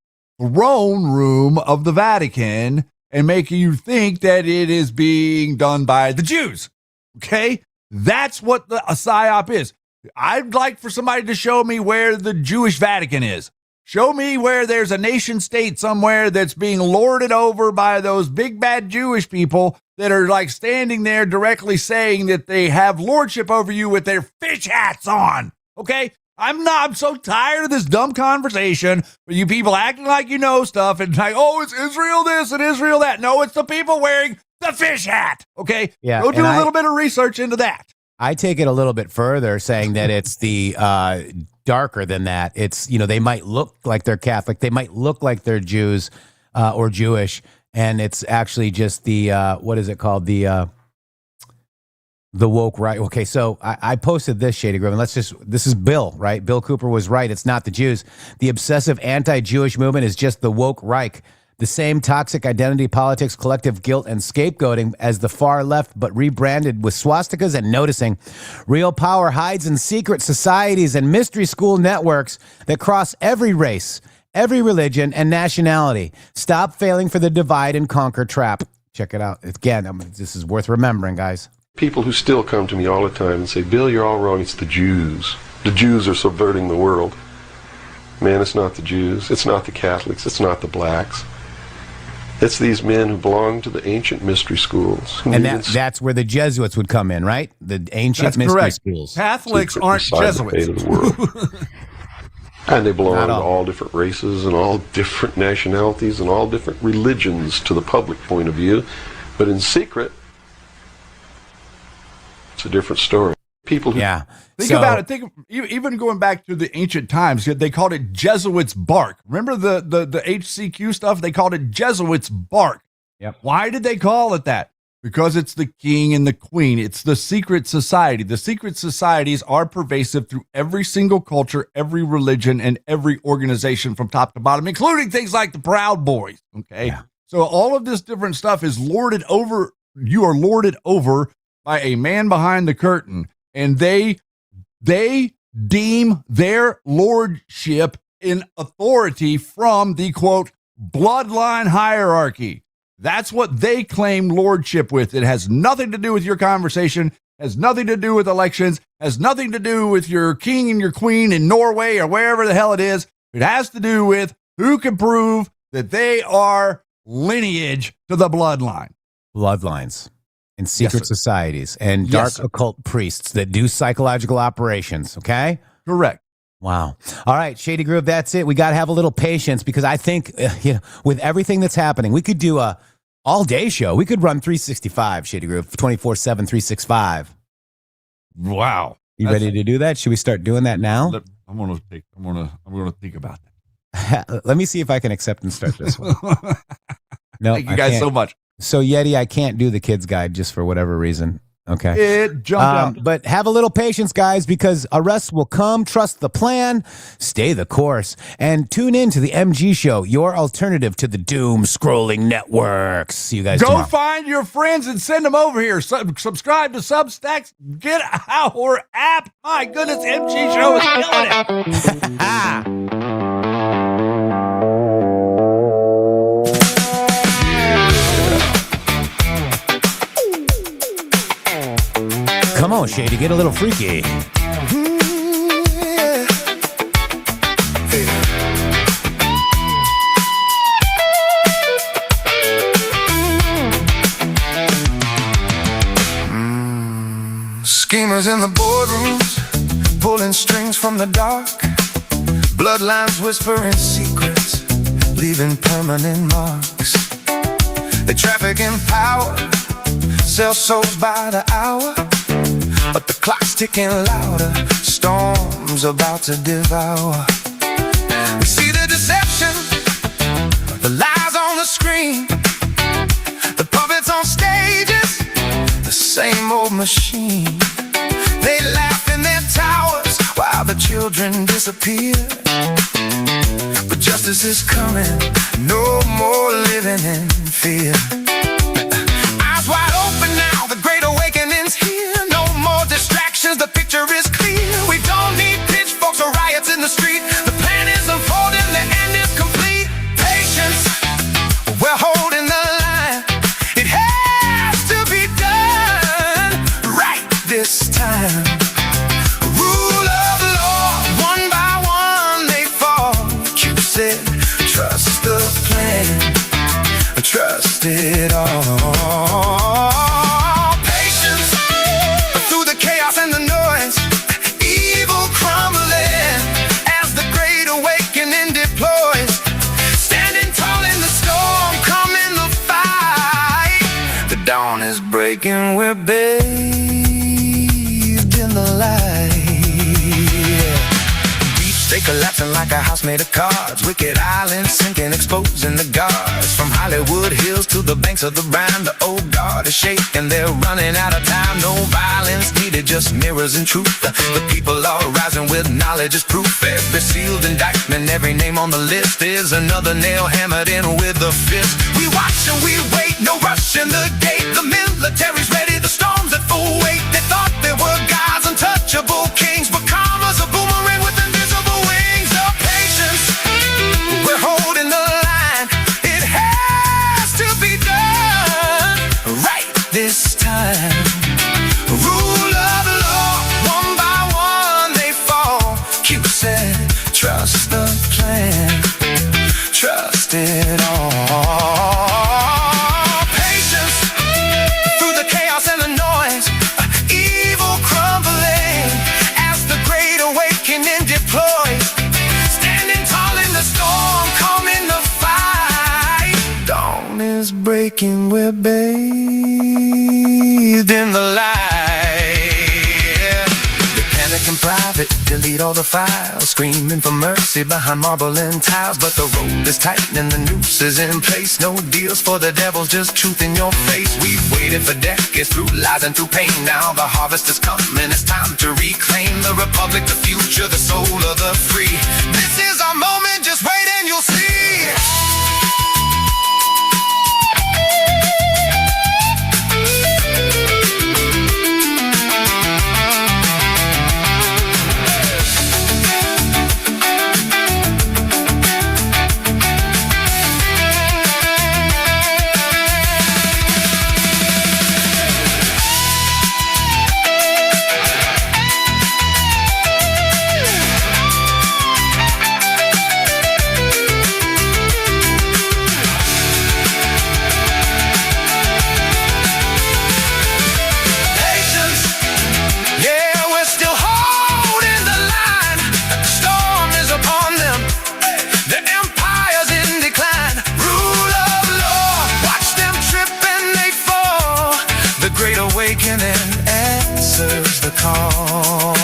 S3: throne room of the Vatican and making you think that it is being done by the Jews. Okay? That's what the PSYOP is. I'd like for somebody to show me where the Jewish Vatican is. Show me where there's a nation state somewhere that's being lorded over by those big bad Jewish people that are like standing there directly saying that they have lordship over you with their fish hats on. Okay? I'm so tired of this dumb conversation with you people acting like you know stuff and like, oh, it's Israel this and Israel that. No, it's the people wearing the fish hat. Okay?
S2: Yeah,
S3: Go do a little bit of research into that.
S2: I take it a little bit further, saying that it's the darker than that. It's, they might look like they're Catholic. They might look like they're Jews or Jewish. And it's actually just the, what is it called? The woke right. Okay, so I posted this, Shady Grove, and this is Bill, right? Bill Cooper was right. It's not the Jews. The obsessive anti-Jewish movement is just the woke Reich. The same toxic identity politics, collective guilt, and scapegoating as the far left, but rebranded with swastikas and noticing. Real power hides in secret societies and mystery school networks that cross every race, every religion, and nationality. Stop failing for the divide and conquer trap. Check it out. Again, this is worth remembering, guys.
S20: People who still come to me all the time and say, Bill, you're all wrong. It's the Jews. The Jews are subverting the world. Man, it's not the Jews. It's not the Catholics. It's not the blacks. It's these men who belong to the ancient mystery schools.
S2: And that's where the Jesuits would come in, right? The ancient mystery schools.
S3: Catholics aren't Jesuits.
S20: And they belong to all different races and all different nationalities and all different religions to the public point of view. But in secret, it's a different story. People who
S3: think about it. Think even going back to the ancient times, they called it Jesuits bark. Remember the HCQ stuff? They called it Jesuits bark.
S2: Yep.
S3: Why did they call it that? Because it's the king and the queen. It's the secret society. The secret societies are pervasive through every single culture, every religion, and every organization from top to bottom, including things like the Proud Boys. Okay. Yeah. So all of this different stuff is lorded over. You are lorded over by a man behind the curtain. And they deem their lordship in authority from the, quote, bloodline hierarchy. That's what they claim lordship with. It has nothing to do with your conversation, has nothing to do with elections, has nothing to do with your king and your queen in Norway or wherever the hell it is. It has to do with who can prove that they are lineage to the bloodline.
S2: Bloodlines. And secret societies and dark occult priests that do psychological operations, okay?
S3: Correct.
S2: Wow. All right, Shady Groove, that's it. We got to have a little patience because I think, with everything that's happening, we could do a all-day show. We could run 365, Shady Groove, 24/7, 365.
S3: Wow.
S2: You ready to do that? Should we start doing that now?
S3: I'm gonna think about
S2: that. Let me see if I can accept and start this one. No,
S3: thank you guys so much.
S2: So Yeti, I can't do the kids guide just for whatever reason. Okay.
S3: It jumped out.
S2: But have a little patience, guys, because arrests will come. Trust the plan. Stay the course. And tune in to the MG Show, your alternative to the doom-scrolling networks. See you guys tomorrow.
S3: Go find your friends and send them over here. Subscribe to Substacks. Get our app. My goodness, MG Show is killing it.
S2: Come on, Shady, get a little freaky.
S12: Schemers in the boardrooms, pulling strings from the dark. Bloodlines whispering secrets, leaving permanent marks. They traffic in power, sell souls by the hour, but the clock's ticking louder. Storm's about to devour. We see the deception, the lies on the screen, the puppets on stages, the same old machine. They laugh in their towers while the children disappear. But justice is coming, no more living in fear. Eyes wide open now, the great awakening's here. No more distractions, the picture is clear. We don't need pitchforks or riots in the street. The plan is unfolding, the end is complete. Patience, we're holding the line. It has to be done right this time. Rule of law, one by one they fall. Q said, trust the plan, trust it all. Patience, through the chaos and the noise, evil crumbling as the great awakening deploys. Standing tall in the storm, come in the fight. The dawn is breaking, we're bathed in the light. Beach, they collapsing like a house made of cards. Wicked islands sinking, exposing the guards. From Hollywood Hills to the banks of the Rhine, the old guard is shaking, they're running out of time. No violence needed, just mirrors and truth. The people are rising with knowledge as proof. Every sealed indictment, every name on the list is another nail hammered in with a fist. We watch and we wait, no rush in the gate. The military's ready, the storm's at full weight. They thought they were gods, untouchable kings, but karma's a boomerang with invisible wings. The patience, we're holding the line. It has to be done right this time. Rule of law, one by one they fall. Q said, trust the plan, trust it all. Patience, through the chaos and the noise, evil crumbling as the great awakening deploys. Standing tall in the storm, calm in the fight. Dawn is breaking, we're bathed in the light. They panic in private, delete all the files, screaming for mercy behind marble and tiles. But the road is tight and the noose is in place. No deals for the devils, just truth in your face. We've waited for decades through lies and through pain. Now the harvest is coming, it's time to reclaim the republic, the future, the soul of the free. This is our moment, just wait and you'll see. Answers the call.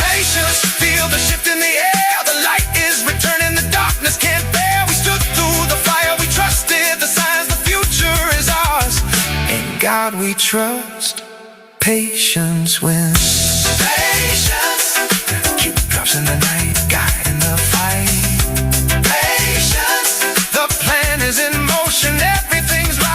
S12: Patience, feel the shift in the air. The light is returning, the darkness can't bear. We stood through the fire, we trusted the signs, the future is ours. In God we trust, patience wins. Patience, keep drops in the night, guiding the fight. Patience, the plan is in motion, everything's right.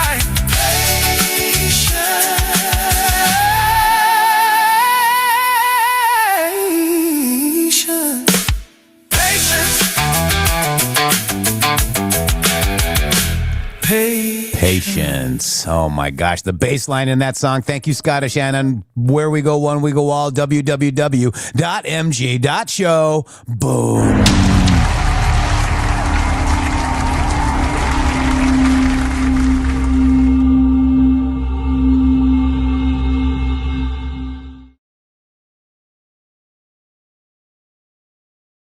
S2: Patience. Oh my gosh, the bass line in that song. Thank you, Scottish Shannon. Where we go one, we go all. www.mg.show. Boom.